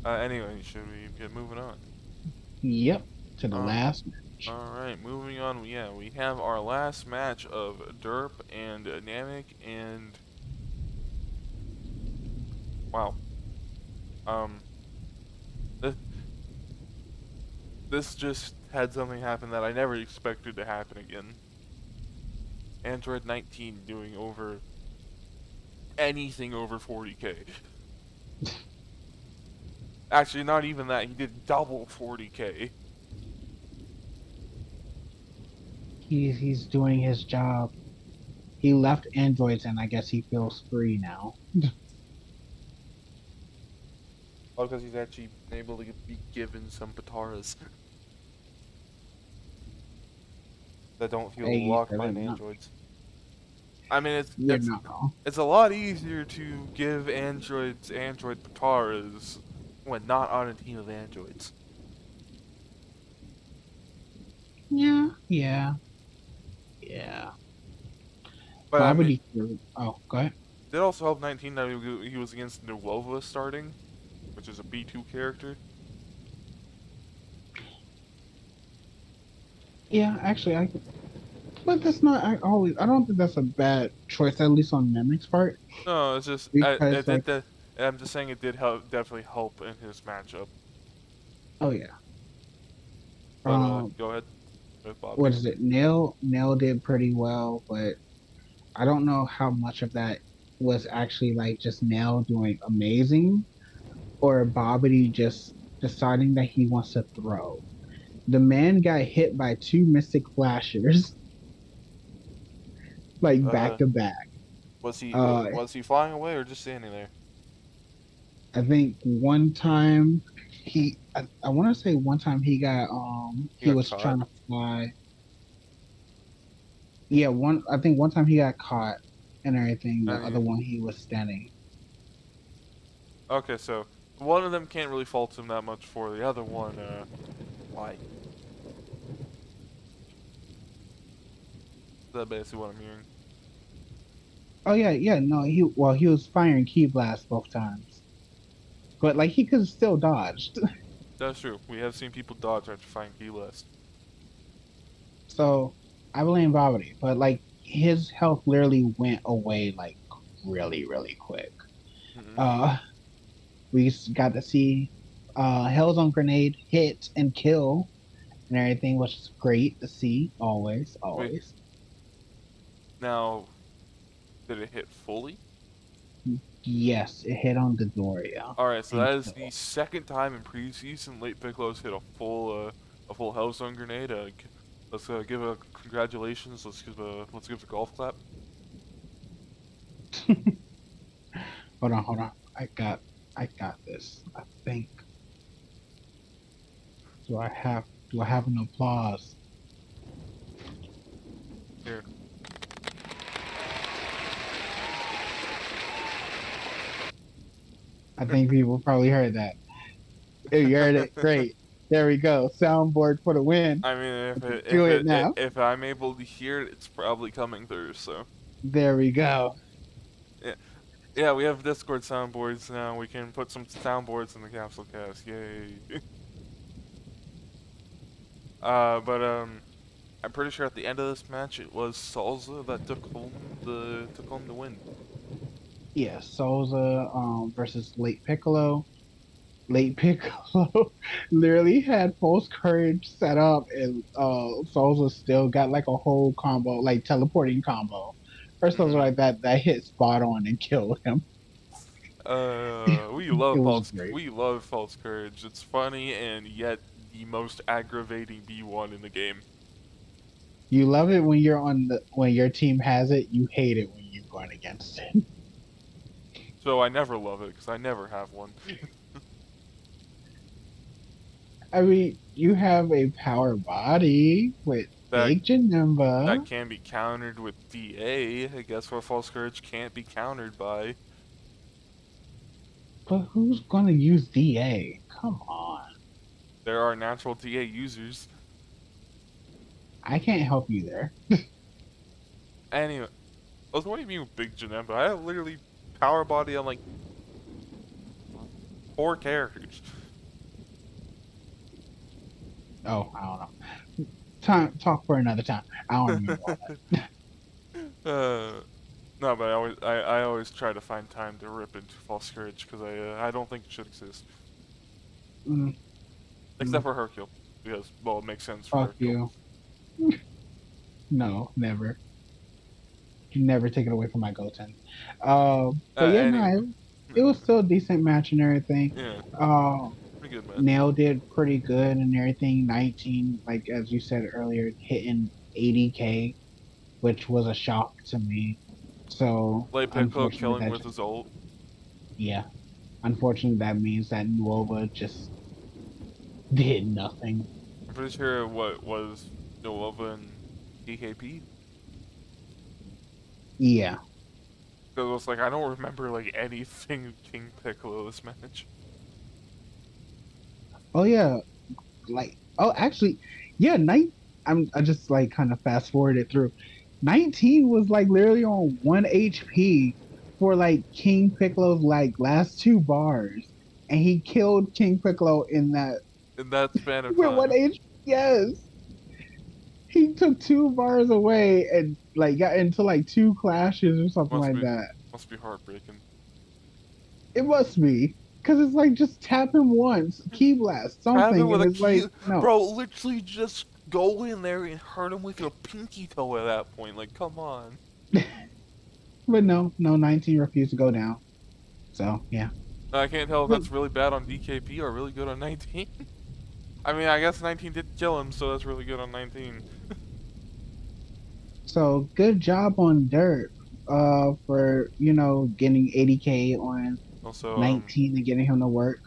Anyway, should we get moving on? Yep. To the Uh, last match. all right, moving on. Yeah, we have our last match of Derp and Namek, and wow, um, this, this just had something happen that I never expected to happen again. Android 19 doing over anything over 40k. Actually, not even that. He did double 40k. He's doing his job. He left androids, and I guess he feels free now. Oh, because he's actually able to be given some Pataras that don't feel Hey, you locked said it. behind No, androids. I mean, you're not wrong. it's a lot easier to give androids android Pataras when not on a team of androids. Yeah, yeah, yeah. But I mean, Bobbity. Oh, go ahead. it also helped 19 that he was against Nuova starting, which is a B2 character. Yeah, actually, but that's not. I don't think that's a bad choice, at least on Nemec's part, No, it's just because it did that. I'm just saying it did definitely help in his matchup. oh yeah. But Um, go ahead with what Bobbity. is it? Nail did pretty well, but I don't know how much of that was actually like just Nail doing amazing, or Bobbity just deciding that he wants to throw. The man got hit by two Mystic Flashers, like back Uh, to back. Uh, was he flying away or just standing there? I think one time I want to say one time He he got was caught. trying to fly. Yeah, I think one time he got caught and everything. The I other mean, one he was standing. okay, so one of them can't really fault him that much for the other one. Why? That's basically what I'm hearing. Oh yeah, yeah, no, he was firing key blasts both times. But like he could have still dodged. That's true. We have seen people dodge after finding key list. So I blame Bobby, but like his health literally went away like really, really quick. Mm-hmm. Uh got to see Hell's on Grenade hit and kill and everything, which is great to see. Always, Wait, always. now, did it hit fully? Yes, it hit on Dodoria Alright, so and that is the kill. second time in preseason late Piccolo's hit a full Hellzone grenade. Let's give a congratulations. Let's give a golf clap. Hold on. I got this. I think. Do I have an applause? Here. I think people probably heard that. Hey, you heard it. Great. There we go. Soundboard for the win. I mean, Do it now. if I'm able to hear it, it's probably coming through. So There we go. yeah, yeah, we have Discord soundboards now. We can put some soundboards in the capsule cast. Yay! But I'm pretty sure at the end of this match it was Salza that took home the win. Yeah, Souza versus Late Piccolo. Late Piccolo literally had false courage set up, and Souza still got like a whole combo, like teleporting combo, or something Mm-hmm. like that, that hit spot on and killed him. It was great. We love false courage. It's funny and yet the most aggravating B1 in the game. You love it when you're on the when your team has it. You hate it when you're going against it. So I never love it because I never have one. I mean, you have a power body with That big Janemba, can be countered with DA. I guess what false courage can't be countered by. but who's going to use DA? Come on, There are natural DA users. I can't help you there. Anyway, what do you mean with Big Janemba? I have literally power body on like 4 characters. Oh, I don't know. Time talk for another time. I don't remember all that. uh, no, but I always try to find time to rip into false courage because I don't think it should exist. Mm, Except mm, for Hercule, because, well, it makes sense for fuck Hercule. you. No, never. Never take it away from my Goten. But yeah, Anyway. no, it was still a decent match and everything. Yeah, Uh, pretty good match. Nail did pretty good and everything. 19, like as you said earlier, hitting 80K, which was a shock to me. So Late Piccolo unfortunately, killing with his ult. yeah, unfortunately that means that Nuova just did nothing. I'm pretty sure what was Nova and DKP. Yeah. Because it was like, I don't remember like anything King Piccolo this match. Oh yeah, like oh actually, yeah. I just like kind of fast forwarded through. 19 was like literally on 1 HP for like King Piccolo's like last two bars, and he killed King Piccolo in that In that span of with one time. HP. Yes, he took 2 bars away and like got into like 2 clashes or something Must like be, that. must be heartbreaking. It must be because it's like just tap him once, key blast Have it something, with and a it's key. like no. Bro, literally just go in there and hurt him with your pinky toe at that point. Like, come on. But no, no, 19 refused to go down. So yeah. I can't tell if But that's really bad on DKP or really good on 19. I mean, I guess 19 did kill him, so that's really good on 19. so good job on Dirt, for getting 80K on Also, 19 and getting him to work.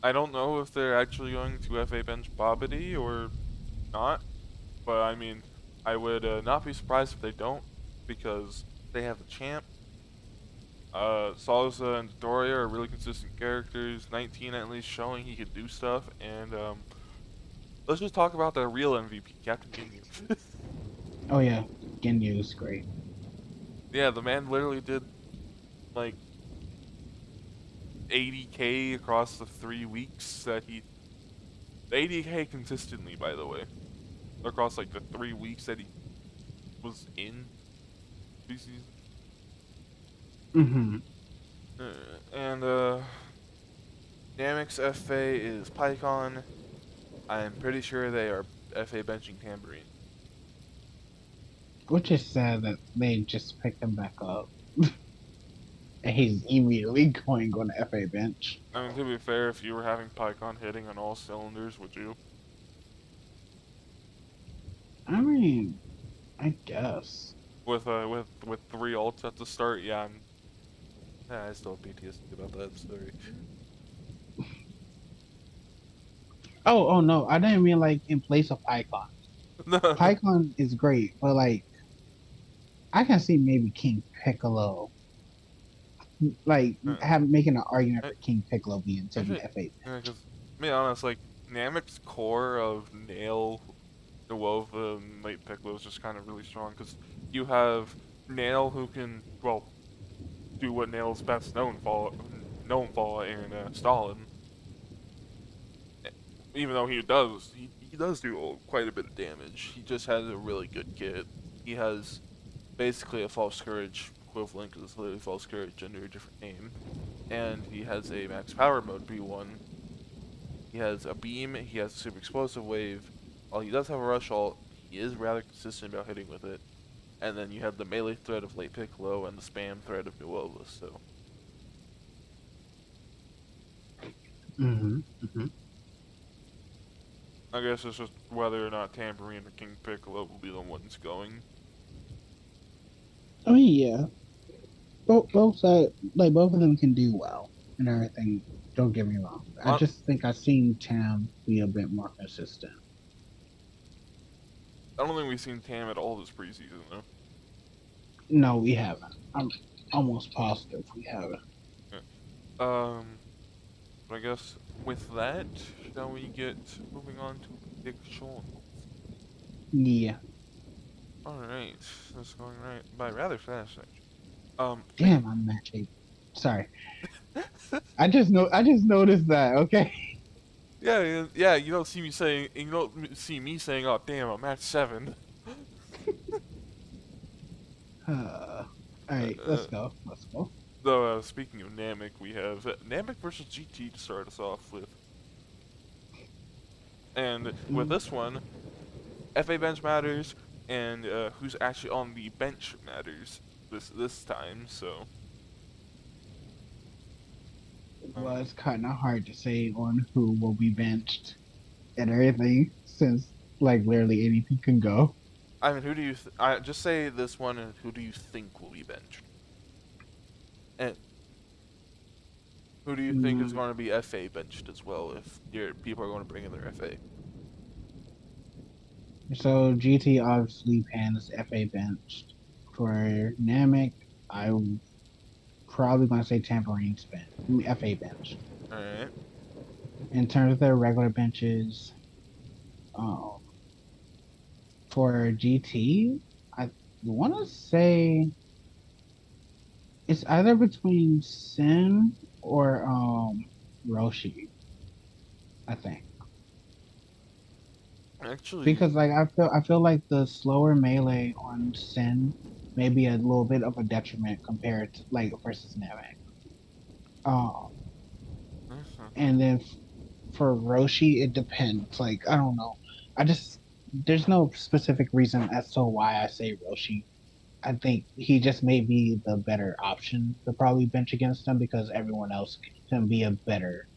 I don't know if they're actually going to FA bench Babidi or not, but I mean, I would not be surprised if they don't, because they have a champ. Salza and Doria are really consistent characters. 19 at least showing he could do stuff, and let's just talk about the real MVP, Captain Ginyu. Oh yeah. Genyu's great. Yeah, the man literally did like 80K across the 3 weeks that he 80K consistently, by the way, across like the 3 weeks that he was in preseason. Hmm. And Namic's FA is PyCon. I'm pretty sure they are FA benching Tambourine. Which is sad that they just picked him back up. And he's immediately going on the FA bench. I mean, to be fair, if you were having PyCon hitting on all cylinders, would you? I mean, I guess. With 3 ults at the start, yeah, I still have PTSD about that story. Oh no, I didn't mean like in place of PyCon. No, PyCon is great, but like I can see maybe King Piccolo, like making an argument I- for King Piccolo being if taken it, FA yeah, bench. because to be honest, like Namic's core of Nail, Nuova, and Late Piccolo is just kind of really strong because you have Nail who can do what Nail's best known for in Stalin. Even though he does do quite a bit of damage. He just has a really good kit. He has basically a false courage equivalent because it's literally false courage under a different name, and he has a max power mode B1. He has a beam. He has a super explosive wave. While he does have a rush ult, he is rather consistent about hitting with it. And then you have the melee threat of late Piccolo and the spam threat of Nuova. So Hmm. Hmm. I guess it's just whether or not Tambourine or King Piccolo will be the ones going. I mean, yeah, both side, like both of them can do well and everything. Don't get me wrong. I I just think I've seen Tam be a bit more consistent. don't think we've seen Tam at all this preseason though. No, we haven't. I'm almost positive we haven't. Yeah. But I guess with that, shall we get moving on to predictions? Yeah. Alright, that's going right by rather fast actually. Damn, I'm match eight. Sorry. I just noticed that, okay? yeah, you don't see me saying, oh damn, I'm at 7. Alright, let's Uh, go. Let's go. though, speaking of Namek, we have Namek versus GT to start us off with. And with Mm. this one, FA bench matters, and who's actually on the bench matters this time. So, Well, um, it's kind of hard to say on who will be benched and everything since like literally anything can go. I mean, who do you? I just say this one, and who do you think will be benched? And who do you think is Mm. going to be FA benched as well if your people are going to bring in their FA? So GT obviously Pan is FA benched. For Namek, I'm probably gonna say Tambourine's FA bench. All right. In terms of their regular benches, um, for GT, I want to say it's either between Sin or Roshi. I think Actually, because like I feel like the slower melee on Sin may be a little bit of a detriment compared to like versus Namek. Um, and then for Roshi, it depends. Like I don't know. I just there's no specific reason as to why I say Roshi. I think he just may be the better option to probably bench against him because everyone else can be a better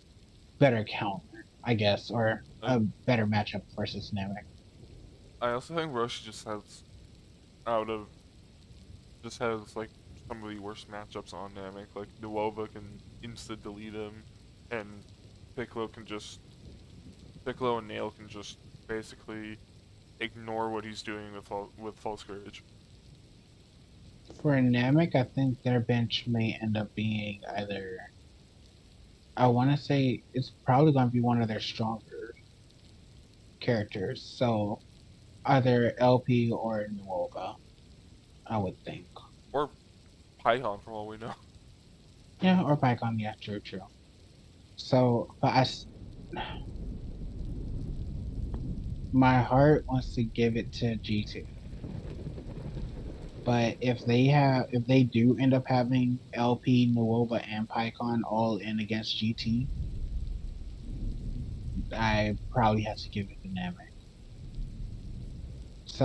counter, I guess, or I, a better matchup versus Namek. I also think Roshi out of just has like some of the worst matchups on Namek. Like Nuova can insta delete him, and Piccolo can just Piccolo and Nail can just basically ignore what he's doing with false courage. For Namek, I think their bench may end up being either. I want to say it's probably going to be one of their stronger characters. So either LP or Nuova. I would think. Or Python, for all we know. Yeah, or Pycon. Yeah, true, true. So, my heart wants to give it to GT. But if they do end up having LP, Nuova, and PyCon all in against GT, I probably have to give it to Namek.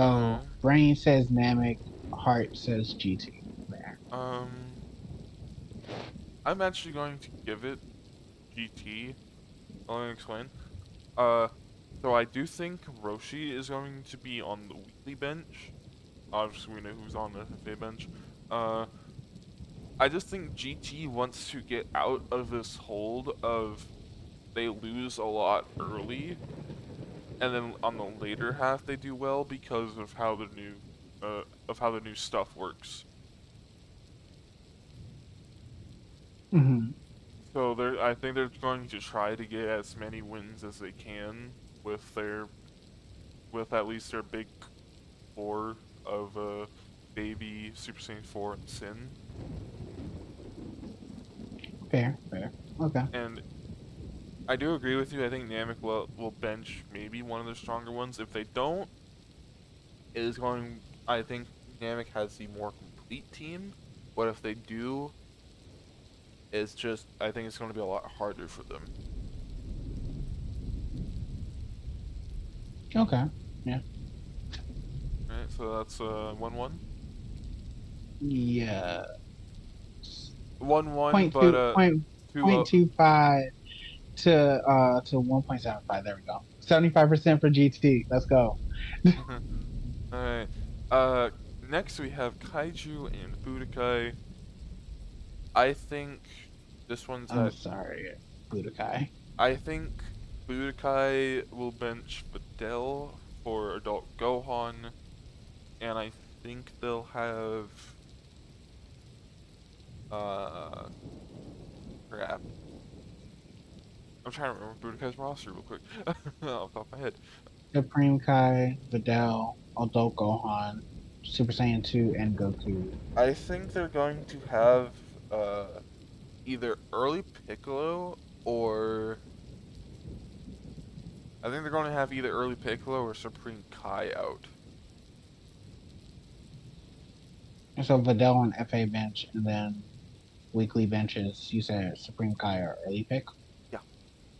Uh, So brain says Namek, heart says GT. There. um, I'm actually going to give it GT. Let me explain. Uh, so I do think Roshi is going to be on the weekly bench. Obviously, we know who's on the FA bench. Uh, I just think GT wants to get out of this hold of they lose a lot early, and then on the later half they do well because of how the new stuff works. Hmm. So I think they're going to try to get as many wins as they can with with at least their big four of Baby, Super Saiyan 4, and Sin. Fair, fair. Okay. And I do agree with you. I think Namek will bench maybe one of the stronger ones. If they don't, it is going. I think Namek has the more complete team. But if they do, it's just I think it's going to be a lot harder for them. Okay. Yeah. Right. So that's 1-1. Yeah. 1-1, Point but two point two. point two five to 1.75. There we go. 75% for GT. Let's go. All right. Next we have Kaiju and Budokai. I think this one's I'm at. sorry, Budokai. I think Budokai will bench Videl for Adult Gohan, and I think they'll have uh crap. I'm trying to remember Budokai's roster real quick off the top of my head. Supreme Kai, Videl, Adult Gohan, Super Saiyan 2, and Goku. I think they're going to have either early Piccolo or I think they're going to have either early Piccolo or Supreme Kai out. And so Videl on FA bench, and then weekly benches. You said Supreme Kai or early pick. Yeah,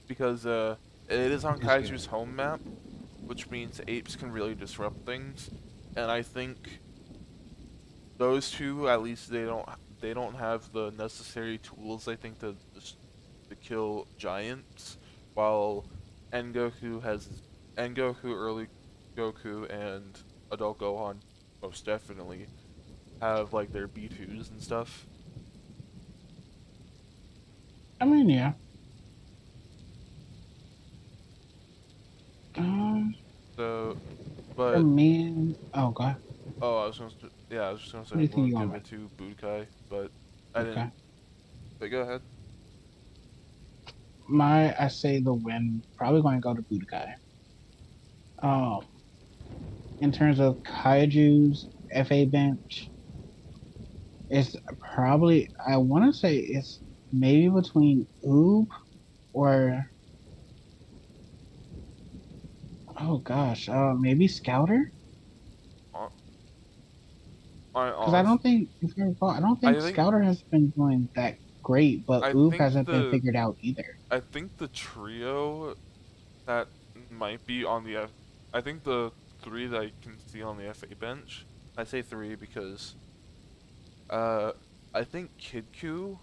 because it is on That's good. Kaiju's home map, which means apes can really disrupt things, and I think those two at least they don't have the necessary tools I think to kill giants, while Engoku has Engoku, early Goku, and adult Gohan most definitely have like their B2s and stuff. I mean, yeah. So, For but me, oh god, oh, I was just gonna say what do you I'm think gonna you going give with? it to Budokai, but I didn't. Okay, But go ahead. I say the win probably going to go to Budokai. Um, in terms of Kaiju's FA bench, it's probably I want to say it's maybe between Oob or oh gosh, maybe Scouter. Hon- I Because I honest, don't think, if I recall, I don't think I think Scouter has been doing that great, but I Oob think hasn't been the figured out either. I think the trio that might be on the I think the three that I can see on the FA bench. I say three because uh I think Kidku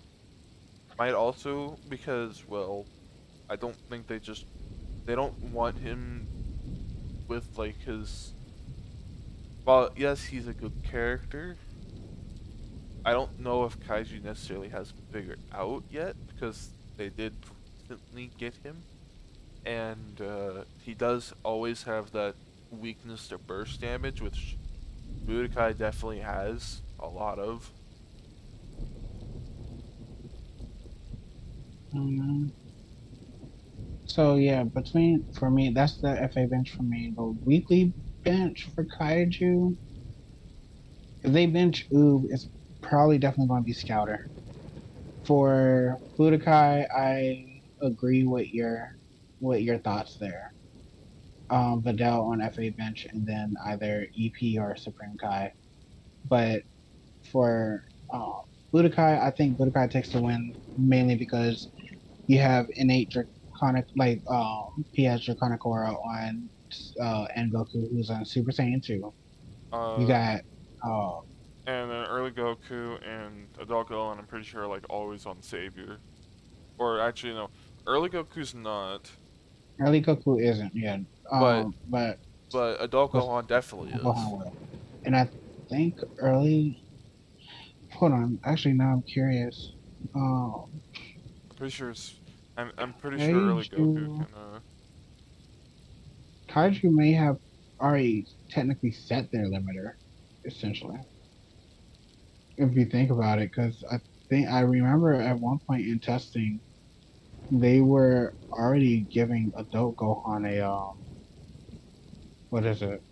might also because well I don't think they don't want him with like his well yes he's a good character. I don't know if Kaiju necessarily has him figured out yet because they did recently get him, and he does always have that weakness to burst damage, which Budokai definitely has a lot of. Mm, so yeah, between for me, that's the FA bench for me. The weekly bench for Kaiju, If they bench Oob, it's probably definitely going to be Scouter. For Budokai, I agree with your thoughts there. Vidal on FA bench, and then either EP or Supreme Kai. But for Budokai, I think Budokai takes the win mainly because you have innate draconic, like he has draconic aura on Goku, who's on Super Saiyan 2. You Uh, got uh, and then early Goku and adult Gohan, I'm pretty sure, are like always on Savior. Or actually, no, early Goku's not, early Goku isn't yet, but but adult was Gohan definitely Gohan is. will. And I think early. Hold on, actually now I'm curious. Um, I'm pretty sure it's. I'm pretty sure early Goku Kaiju can. Kaiju may have already technically set their limiter, essentially, if you think about it, because I remember at one point in testing they were already giving adult Gohan a what is it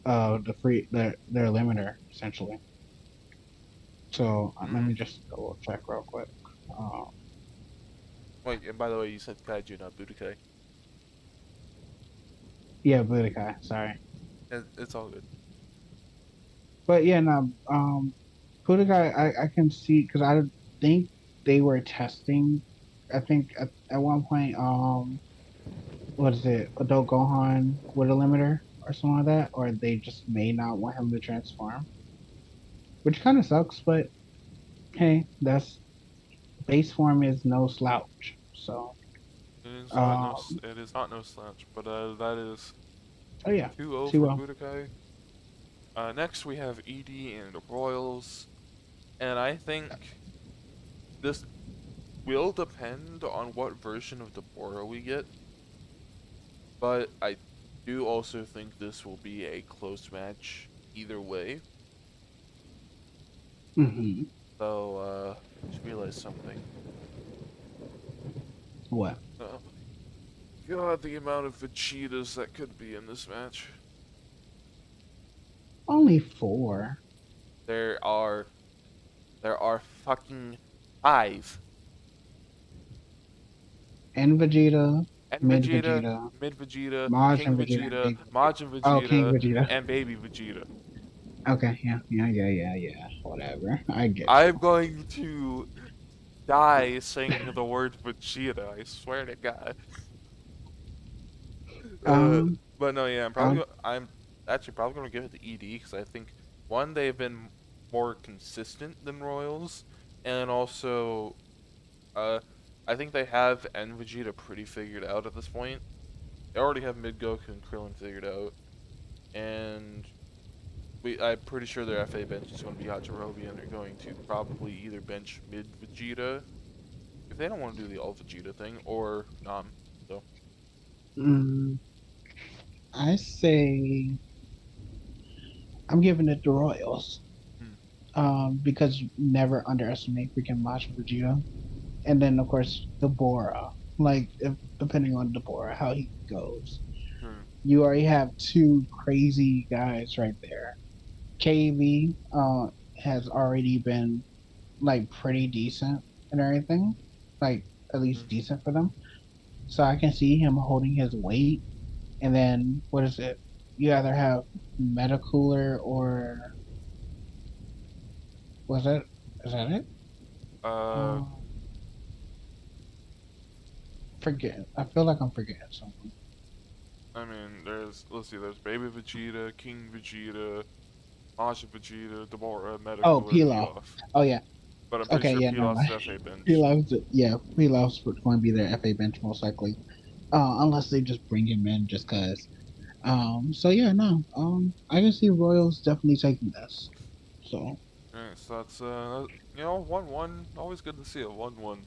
their limiter essentially. So let Mm, me just double check real quick. Um, wait, and by the way, you said Kaiju, not Budokai. yeah, Budokai, sorry, It's all good. but yeah, no, Budokai I can see because I think they were testing. I think at one point what is it, adult Gohan with a limiter or something like that, or they just may not want him to transform, which kind of sucks. But hey, that's base form is no slouch. So, It is not no. um, It is not no slouch, but that is oh yeah, 2-0 too for well. Budokai. Next we have ED and Royals, and I think this will depend on what version of Deborah we get, but I do also think this will be a close match either way. Hmm. So, just realized something. What? Oh my god, the amount of Vegetas that could be in this match. Only four. There are fucking five. And Vegeta, And Mid Vegeta, Vegeta, Mid Vegeta, Majin King Vegeta, and Vegeta, Big Vegeta. Majin Oh, King Vegeta, Vegeta. and Baby Vegeta. Okay, yeah. Whatever. I get you. I'm going to die saying the word Vegeta, I swear to God. Uh, Um, but no, yeah, um, I'm actually probably gonna give it to ED because I think one, they've been more consistent than Royals, and also, uh, I think they have N Vegeta pretty figured out at this point. They already have Mid Goku and Krillin figured out, and I'm pretty sure their FA bench is going to be Hachirobe, and they're going to probably either bench Mid Vegeta if they don't want to do the All Vegeta thing, or Nam. So, mm, I say I'm giving it to Royals. hmm, Because never underestimate freaking Majin Vegeta. And then of course Deborah. Like if depending on Deborah, how he goes. hmm, You already have two crazy guys right there. KV has already been like pretty decent and everything. Like at hmm. least decent for them. So I can see him holding his weight. And then what is it? You either have Metacooler or was that is that it? Uh, Uh, forget. I feel like I'm forgetting something. I mean, let's see, there's Baby Vegeta, King Vegeta, Majin Vegeta, Deborah, Oh, Metacooler, Pilaf. Pilaf. Oh yeah. But I'm pretty Okay, sure yeah, never Pilaf's mind. FA bench. Pilaf's yeah, Pilaf's going to be their FA bench most likely. Unless they just bring him in just cause. So yeah, no. I can see Royals definitely taking this. So Alright, so that's 1-1. Always good to see a 1-1,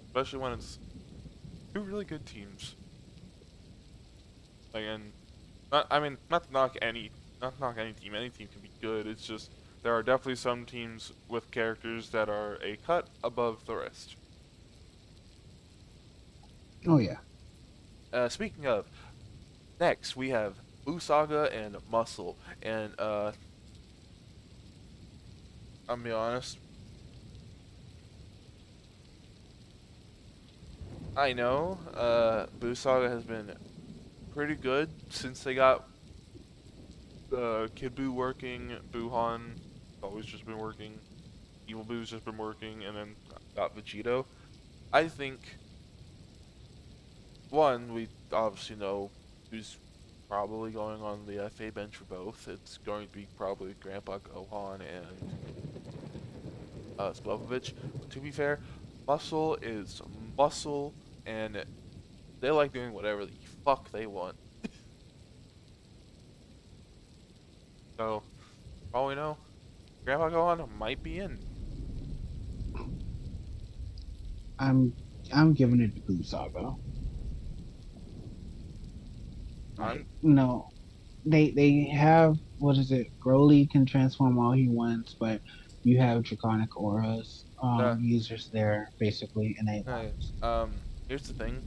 especially when it's two really good teams. Like, and not, I mean, not to knock any team. Any team can be good. It's just there are definitely some teams with characters that are a cut above the rest. oh yeah. Speaking of, next we have Buu Saga and Muscle, and I'll be honest. I know, Boo Saga has been pretty good since they got Kid Buu working, Buhan always just been working, Evil Boo's just been working, and then got Vegito. I think one, we obviously know who's probably going on the FA bench for both. It's going to be probably Grandpa Gohan and Splovovic. But to be fair, Muscle is Muscle, and they like doing whatever the fuck they want. So, for all we know, Grandpa Gohan might be in. I'm I'm giving it to Blue Saga. I'm Like no, they have what is it? Broly can transform all he wants, but you have draconic auras uh, users there basically innate uh ones. here's the thing.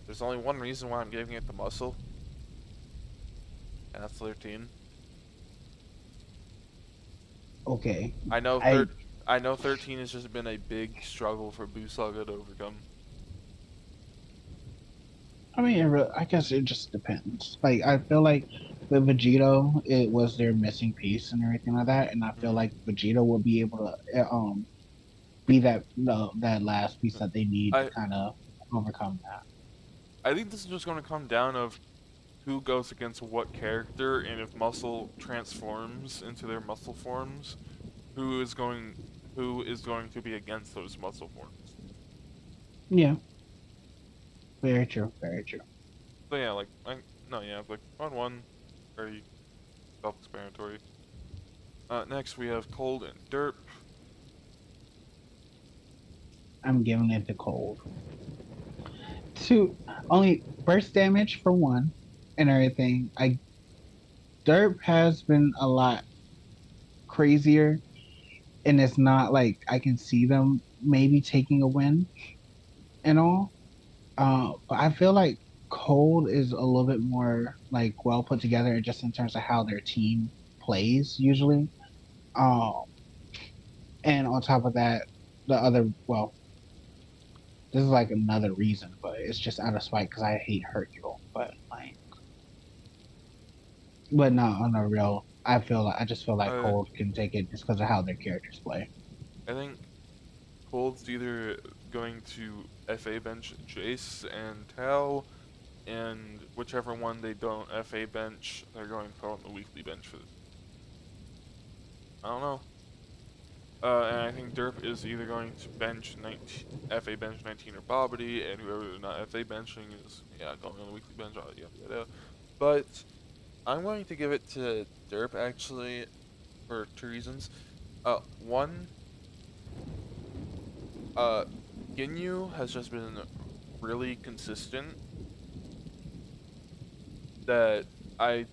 There's only one reason why I'm giving it to Muscle, and that's 13. Okay, I know I 13 has just been a big struggle for Buu Saga to overcome. I mean I guess it just depends. Like I feel like with Vegito, it was their missing piece and everything like that, and I feel Mm. like Vegito will be able to be that no that last piece that they need to I kind of overcome that. I think this is just going to come down of who goes against what character, and if Muscle transforms into their muscle forms, who is going to be against those muscle forms. Yeah, very true, very true. So yeah, no, yeah, like one, very self-explanatory. Next we have Cold and Derp. I'm giving it the cold. Two only burst damage for one and everything. I Derp has been a lot crazier, and it's not like I can see them maybe taking a win and all. But I feel like Cold is a little bit more like well put together just in terms of how their team plays usually. Um, and on top of that, the other well, this is like another reason, but it's just out of spite because I hate Hercule. But no, on a real, I just feel like Uh, Cold can take it just because of how their characters play. I think Cold's either going to FA bench Jace and Tao, and whichever one they don't FA bench, they're going to put on the weekly bench for this. I don't know. And I think Derp is either going to bench 19, FA bench 19 or Bobbity, and whoever they're not FA benching is, yeah, going on the weekly bench, yada yada. But I'm going to give it to Derp actually for two reasons. One, uh, Ginyu has just been really consistent that I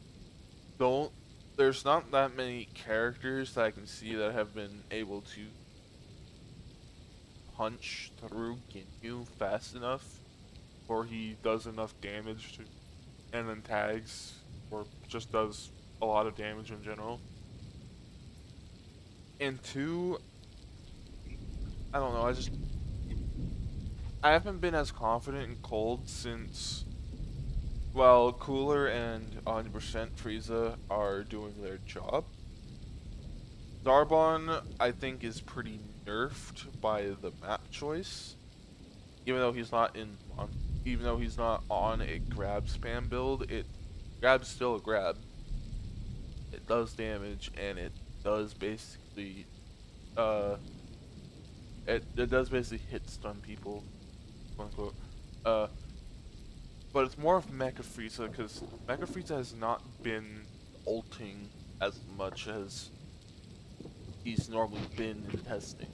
don't. There's not that many characters that I can see that have been able to punch through Ginyu fast enough, or he does enough damage to, and then tags, or just does a lot of damage in general. And two, I don't know. I haven't been as confident in Cold since, well, Cooler and 100% Frieza are doing their job. Zarbon, I think, is pretty nerfed by the map choice. Even though he's not even though he's not on a grab spam build, grab's still a grab. It does damage, and it does basically uh it does basically hit stun people, quote unquote. Uh, but it's more of Mecha Frieza because Mecha Frieza has not been ulting as much as he's normally been in testing.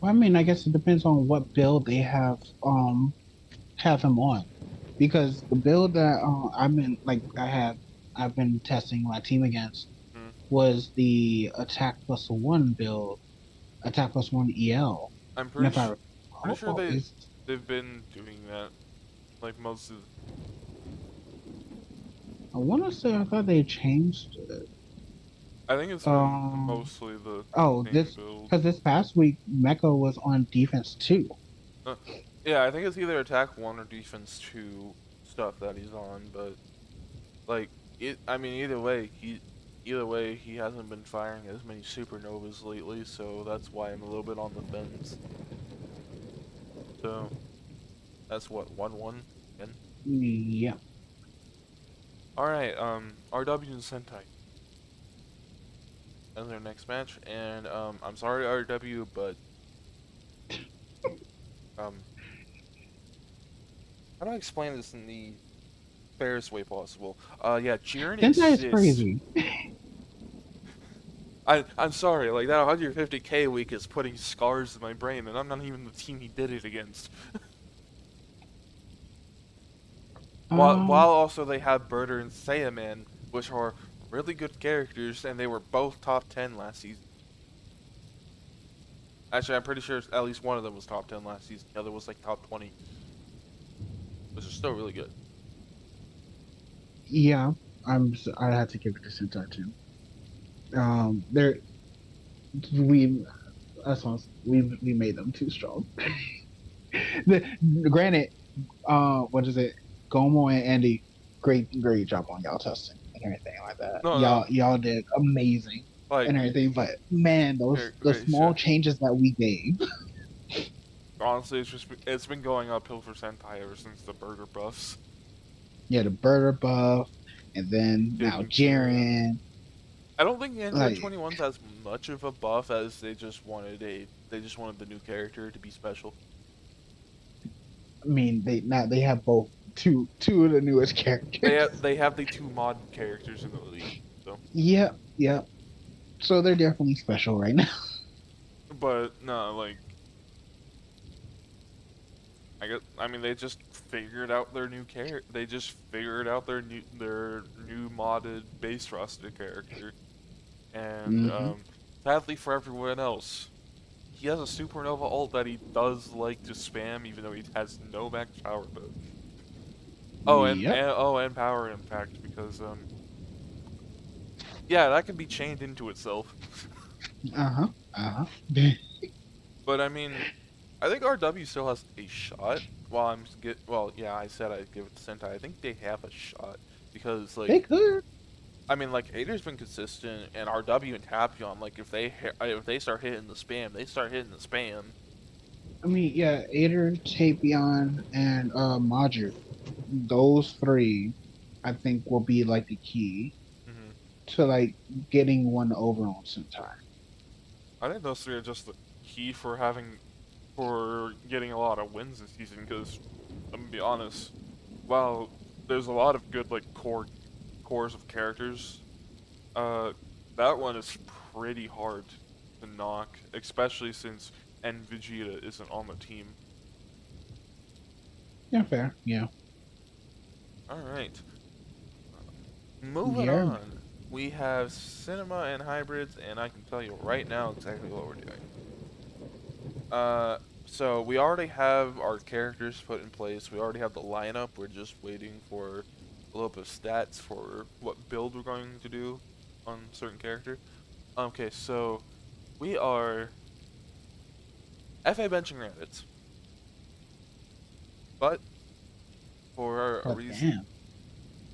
Well, I mean, I guess it depends on what build they have him on, because the build that I've been testing my team against Mm. was the attack plus one build, attack plus one EL, I'm and pretty if I sh- pretty sure recall, is they've been doing that like most of. I want to say I thought they changed it. I think it's been Um. mostly the Oh, same this build. because this past week Mecha was on defense too. Uh, yeah, I think it's either attack 1 or defense 2 stuff that he's on, but like I mean either way he hasn't been firing as many supernovas lately, so that's why I'm a little bit on the fence. So that's what 1-1 again. Yeah. All right, RW and Sentai as their next match, and I'm sorry RW, but um how do I explain this in the fairest way possible? Yeah, Jiren Sentai is exists. crazy. I'm sorry, like that 150k week is putting scars in my brain, and I'm not even the team he did it against. While Um. also they have Birder and Saiyaman, which are really good characters, and they were both top 10 last season. Actually, I'm pretty sure at least one of them was top 10 last season. The other was like top 20, which is still really good. Yeah. I had to give it to Sentai too. There we we made them too strong. the Granted, what is it? Gomo and Andy, great job on y'all testing and everything like that. No, no, Y'all did amazing like and everything, but man, very, the very sure. small changes that we gave. Honestly, it's been going uphill for Sentai ever since the burger buffs. Yeah, the Burger buff, and then now Getting Jiren. Jiren. I don't think Android Like, 21's as much of a buff as they just wanted the new character to be special. I mean, they have both two of the newest characters. They have the two mod characters in the league. So, Yep, yep. So they're definitely special right now. but no, like I mean they just figured out their new character. They just figured out their new modded base roster character. And Hmm. sadly for everyone else, he has a supernova ult that he does like to spam even though he has no max power build. Oh, Yep. and power impact because yeah, that can be chained into itself. Uh huh. Uh huh. But I mean, I think RW still has a shot. While well, yeah, I said I'd give it to Sentai. I think they have a shot because like They could. I mean like Ader's been consistent and RW and Tapion like if they start hitting the spam, they start hitting the spam. I mean, yeah, Ader, Tapion, and Madru. Those three, I think, will be like the key Hmm. to like getting one over on Sentai. I think those three are just the key for getting a lot of wins this season. Because I'm gonna be honest, while there's a lot of good like cores of characters, uh, that one is pretty hard to knock, especially since N Vegeta isn't on the team. Yeah, fair. Yeah. All right, moving Yeah. on. We have cinema and hybrids, and I can tell you right now exactly what we're doing. Uh, so we already have our characters put in place. We already have the lineup. We're just waiting for a little bit of stats for what build we're going to do on certain character. Okay, so we are FA benching rabbits, but for a Oh, reason. damn.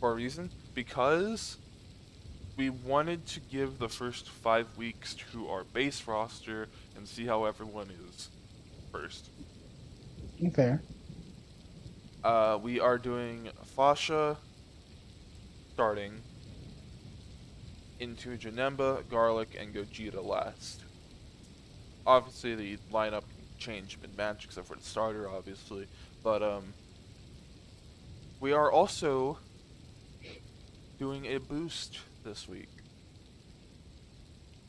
For a reason, because we wanted to give the first 5 weeks to our base roster and see how everyone is first. Fair. We are doing Fasha starting into Janemba, Garlic, and Gogeta last. Obviously, the lineup can change mid-match except for the starter, obviously. But we are also doing a boost this week.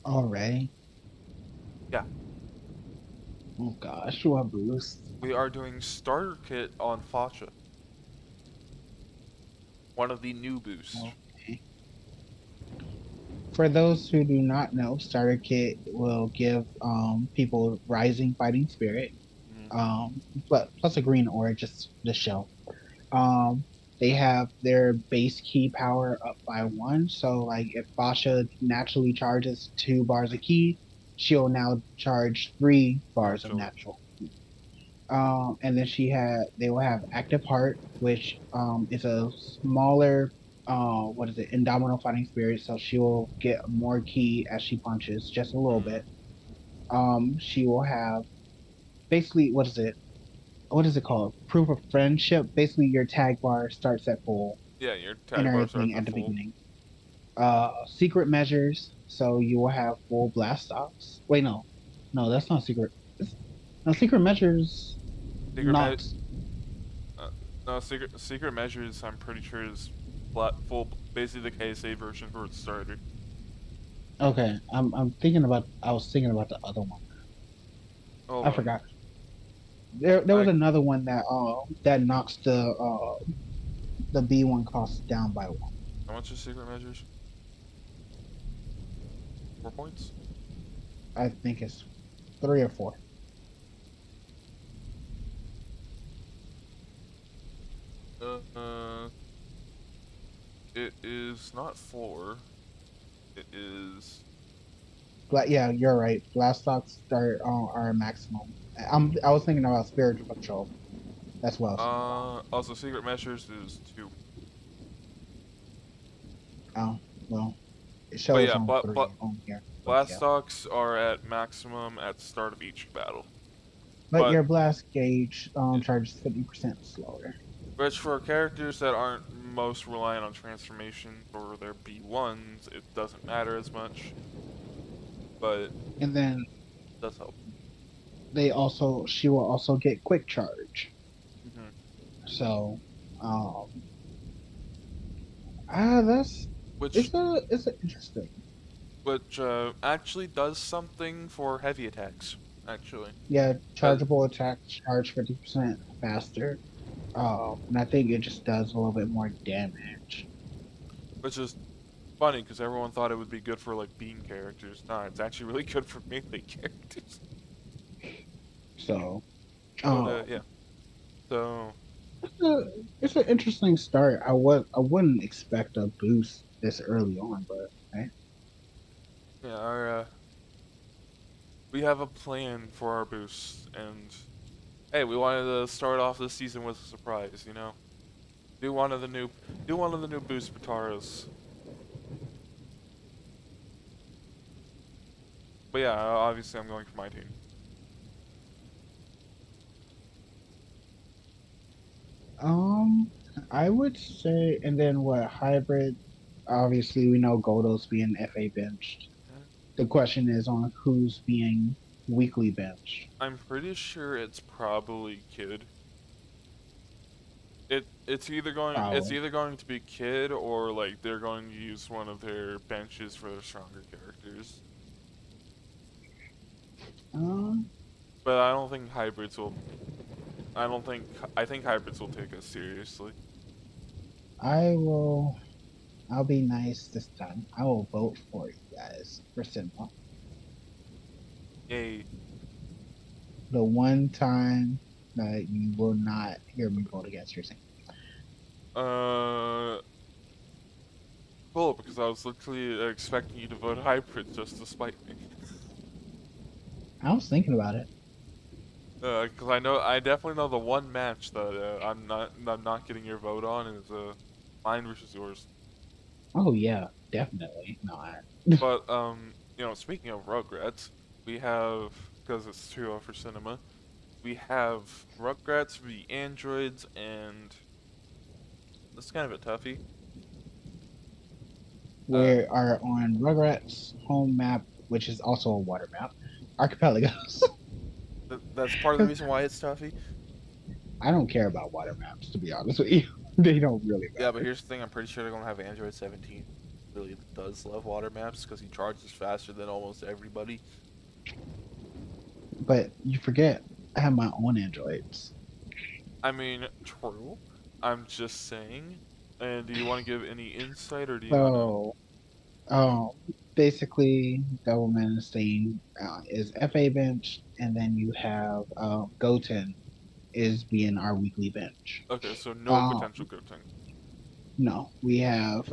Already. Yeah, Oh gosh, what boost. we are doing starter kit on Fasha, one of the new boosts. Okay. For those who do not know, Starter Kit will give people Rising Fighting Spirit, Mm-hmm. but plus a green aura just the show. Um, they have their base key power up by one. So like if Basha naturally charges 2 bars of key, she'll now charge 3 bars of Naturally. natural. And then they will have active heart, which is a smaller what is it, indomitable fighting spirit. So she will get more key as she punches, just a little Mm. bit. She will have basically what is it called? Proof of friendship. Basically, your tag bar starts at full Yeah, your and tag bar starts everything at at the full. beginning. Secret measures. So you will have full blast stocks. Wait, no, that's not secret. No, secret measures Secret me knocks. uh, no, secret measures. I'm pretty sure is full, basically the KSA version for its starter. Okay, I'm thinking about. I was thinking about the other one. Hold I on. forgot. There was I another one that knocks the B1 cost down by one. how much is secret measures? 4 points. I think it's 3 or 4. Uh, it is not 4. It is. But yeah, you're right. Blast stocks start are maximum. I was thinking about spiritual control. That's what I was thinking about. Also secret measures is 2. Oh well, it But shows yeah, on three on here. But blast yeah, stocks are at maximum at the start of each battle. but But your blast gauge charges 50% slower. which for characters that aren't most reliant on transformation for their B1s, it doesn't matter as much, but it And then does help. she will also get quick charge. Hmm. So um that's Which it's interesting. actually does something for heavy attacks. Actually, Yeah, uh, chargeable attacks charge 50% faster. And I think it just does a little bit more damage. which is funny because everyone thought it would be good for like beam characters. Nah, it's actually really good for melee characters. So But um yeah. So it's an interesting start. I wouldn't expect a boost this early on, but okay. yeah, our we have a plan for our boosts, and hey, we wanted to start off this season with a surprise. Do one of the new, do one of the new boost Pataros. But yeah, obviously I'm going for my team. Um, I would say, and then what hybrid? Obviously, we know Goldo's being FA benched. The question is on who's being weekly benched. I'm pretty sure it's probably Kid. It's Probably. either going to be Kid or like they're going to use one of their benches for their stronger characters. Um, But I don't think hybrids will. I think hybrids will take us seriously. I will. I'll be nice this time. I will vote for you guys for Cinema. Yay. The one time that you will not hear me vote against your team. Uh, cool, because I was literally expecting you to vote hybrid just to spite me. I was thinking about it. Because I definitely know the one match that I'm not getting your vote on is mine versus yours. Oh yeah, definitely not. But speaking of Rugrats, we have because it's 2-0 for cinema. We have Rugrats for the androids, and this is kind of a toughie. Uh, We are on Rugrats home map, which is also a water map, archipelagos. that's part of the reason why it's toughie. I don't care about water maps, to be honest with you. They don't really Yeah, but matter. here's the thing: I'm pretty sure they're gonna have Android 17. Really does love water maps because he charges faster than almost everybody. But you forget, I have my own androids. I mean, true. I'm just saying. And do you want to give any insight, or do you want to? So, um, basically, government is saying is FA bench, and then you have Goten is being our weekly bench. Okay, so no Um, potential good thing. No, we have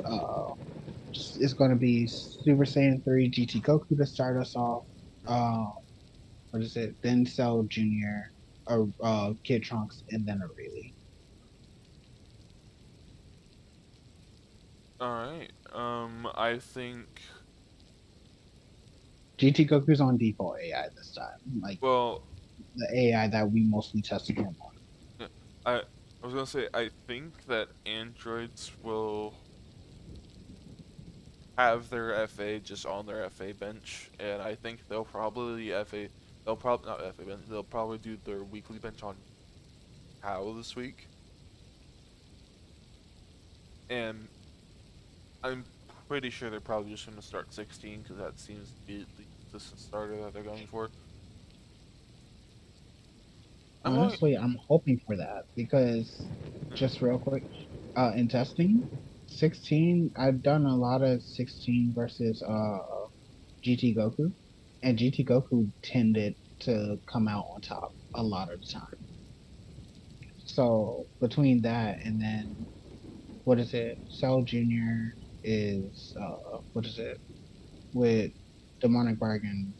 it's going to be Super Saiyan 3 GT Goku to start us off. Mhm. Uh, what is it? Then Cell Junior, Kid Trunks, and then a Rayleigh. Alright. I think. GT Goku's on default AI this time, like Well, the AI that we mostly tested him on. yeah, I was gonna say I think that androids will have their FA just on their FA bench, and I think they'll probably FA. They'll probably not FA bench. They'll probably do their weekly bench on How this week, and I'm pretty sure they're probably just gonna start 16 because that seems to be the consistent starter that they're going for. I'm going. Honestly, I'm hoping for that because just real quick, in testing, 16, I've done a lot of 16 versus GT Goku, and GT Goku tended to come out on top a lot of the time. So between that and then what is it? Cell Junior is what is it with Demonic Bargain?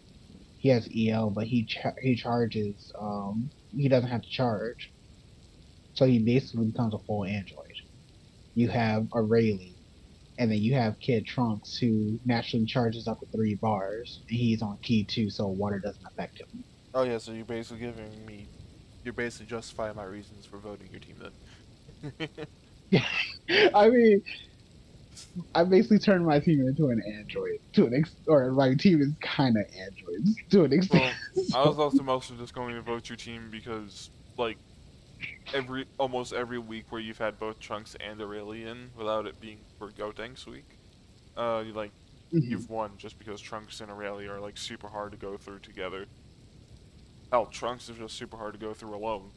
He has EL, but he charges. He doesn't have to charge, so he basically becomes a full android. You have a Rayleigh, and then you have Kid Trunks, who naturally charges up to 3 bars, and he's on key two, so water doesn't affect him. Oh yeah, so you're basically giving me. You're basically justifying my reasons for voting your team then. I mean, I basically turned my team into an android to an or my team is kind of androids to an extent. Well, I was So also mostly just going to vote your team because like almost every week where you've had both Trunks and Aurelian without it being for Gotenks week, you like mhm. you've won just because Trunks and Aurelia are like super hard to go through together. Hell, Trunks is just super hard to go through alone.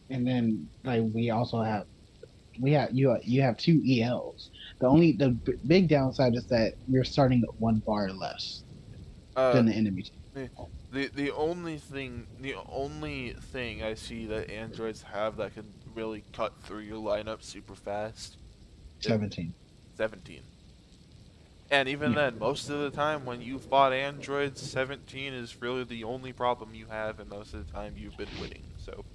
And then like you have two ELs. The big downside is that you're starting at 1 bar less Uh, than the enemy team. the the only thing I see that androids have that can really cut through your lineup super fast is 17. 17. And even Yeah. then, most of the time when you fought androids, 17 is really the only problem you have, and most of the time you've been winning. So,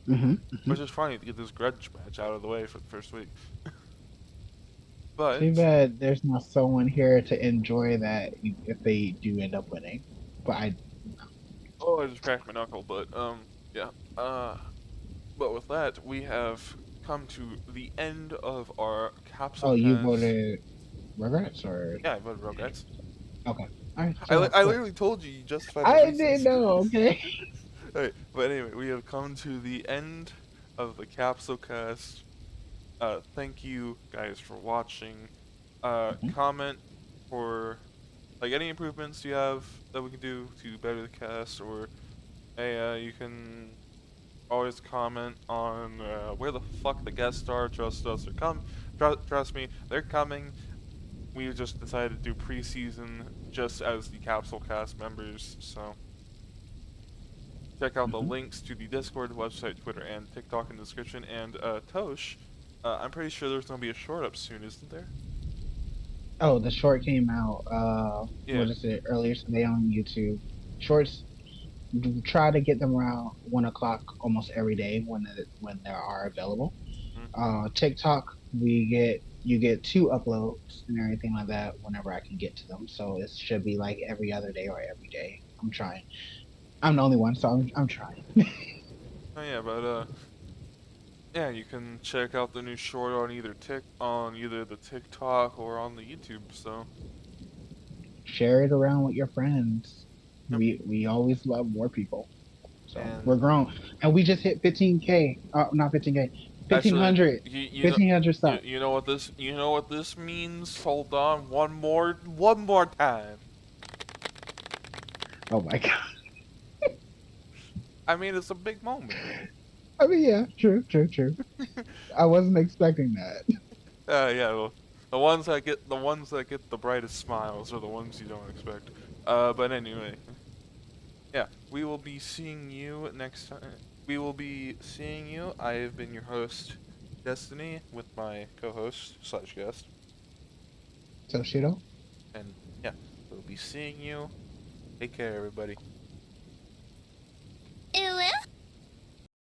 Hmm. which is funny to get this grudge match out of the way for the first week. Too But, bad there's not someone here to enjoy that if they do end up winning. But I oh, I just cracked my knuckle. But, yeah. But with that, we have come to the end of our capsule oh, you cast. voted regrets or Yeah, I voted Rugrats. okay. All right, so I cool. literally told you justify my I didn't reasons. know. Okay. Alright, but anyway, we have come to the end of the capsule cast. Thank you guys for watching. Mhm. Comment for like any improvements you have that we can do to better the cast, or hey, you can always comment on where the fuck the guests are. Trust us, they're trust me, they're coming. We just decided to do preseason just as the capsule cast members, so check out the Mhm. links to the Discord, website, Twitter, and TikTok in the description. And Tosh, I'm pretty sure there's gonna be a short up soon, isn't there? Oh, the short came out. Yeah. What is it? Earlier today on YouTube. Shorts. Try to get them around 1 o'clock almost every day when they are available. Mm. TikTok, you get 2 uploads and everything like that whenever I can get to them. So it should be like every other day or every day. I'm trying. I'm the only one, so I'm trying. Oh yeah, but yeah, you can check out the new short on either the TikTok or on the YouTube. So Share it around with your friends. yep. We always love more people. So And we're grown, and we just hit 15K. Not 15K, actually, 1500, you know 1500 you, subs. you know what this means. Hold on, one more time. Oh my god. I mean, it's a big moment. I mean, yeah, true, true, true. I wasn't expecting that. Yeah, well, the ones that get the brightest smiles are the ones you don't expect. But anyway, yeah, we will be seeing you next time. We will be seeing you. I have been your host, Destiny with my co-host slash guest, Toshiro. and yeah, we'll be seeing you. Take care, everybody.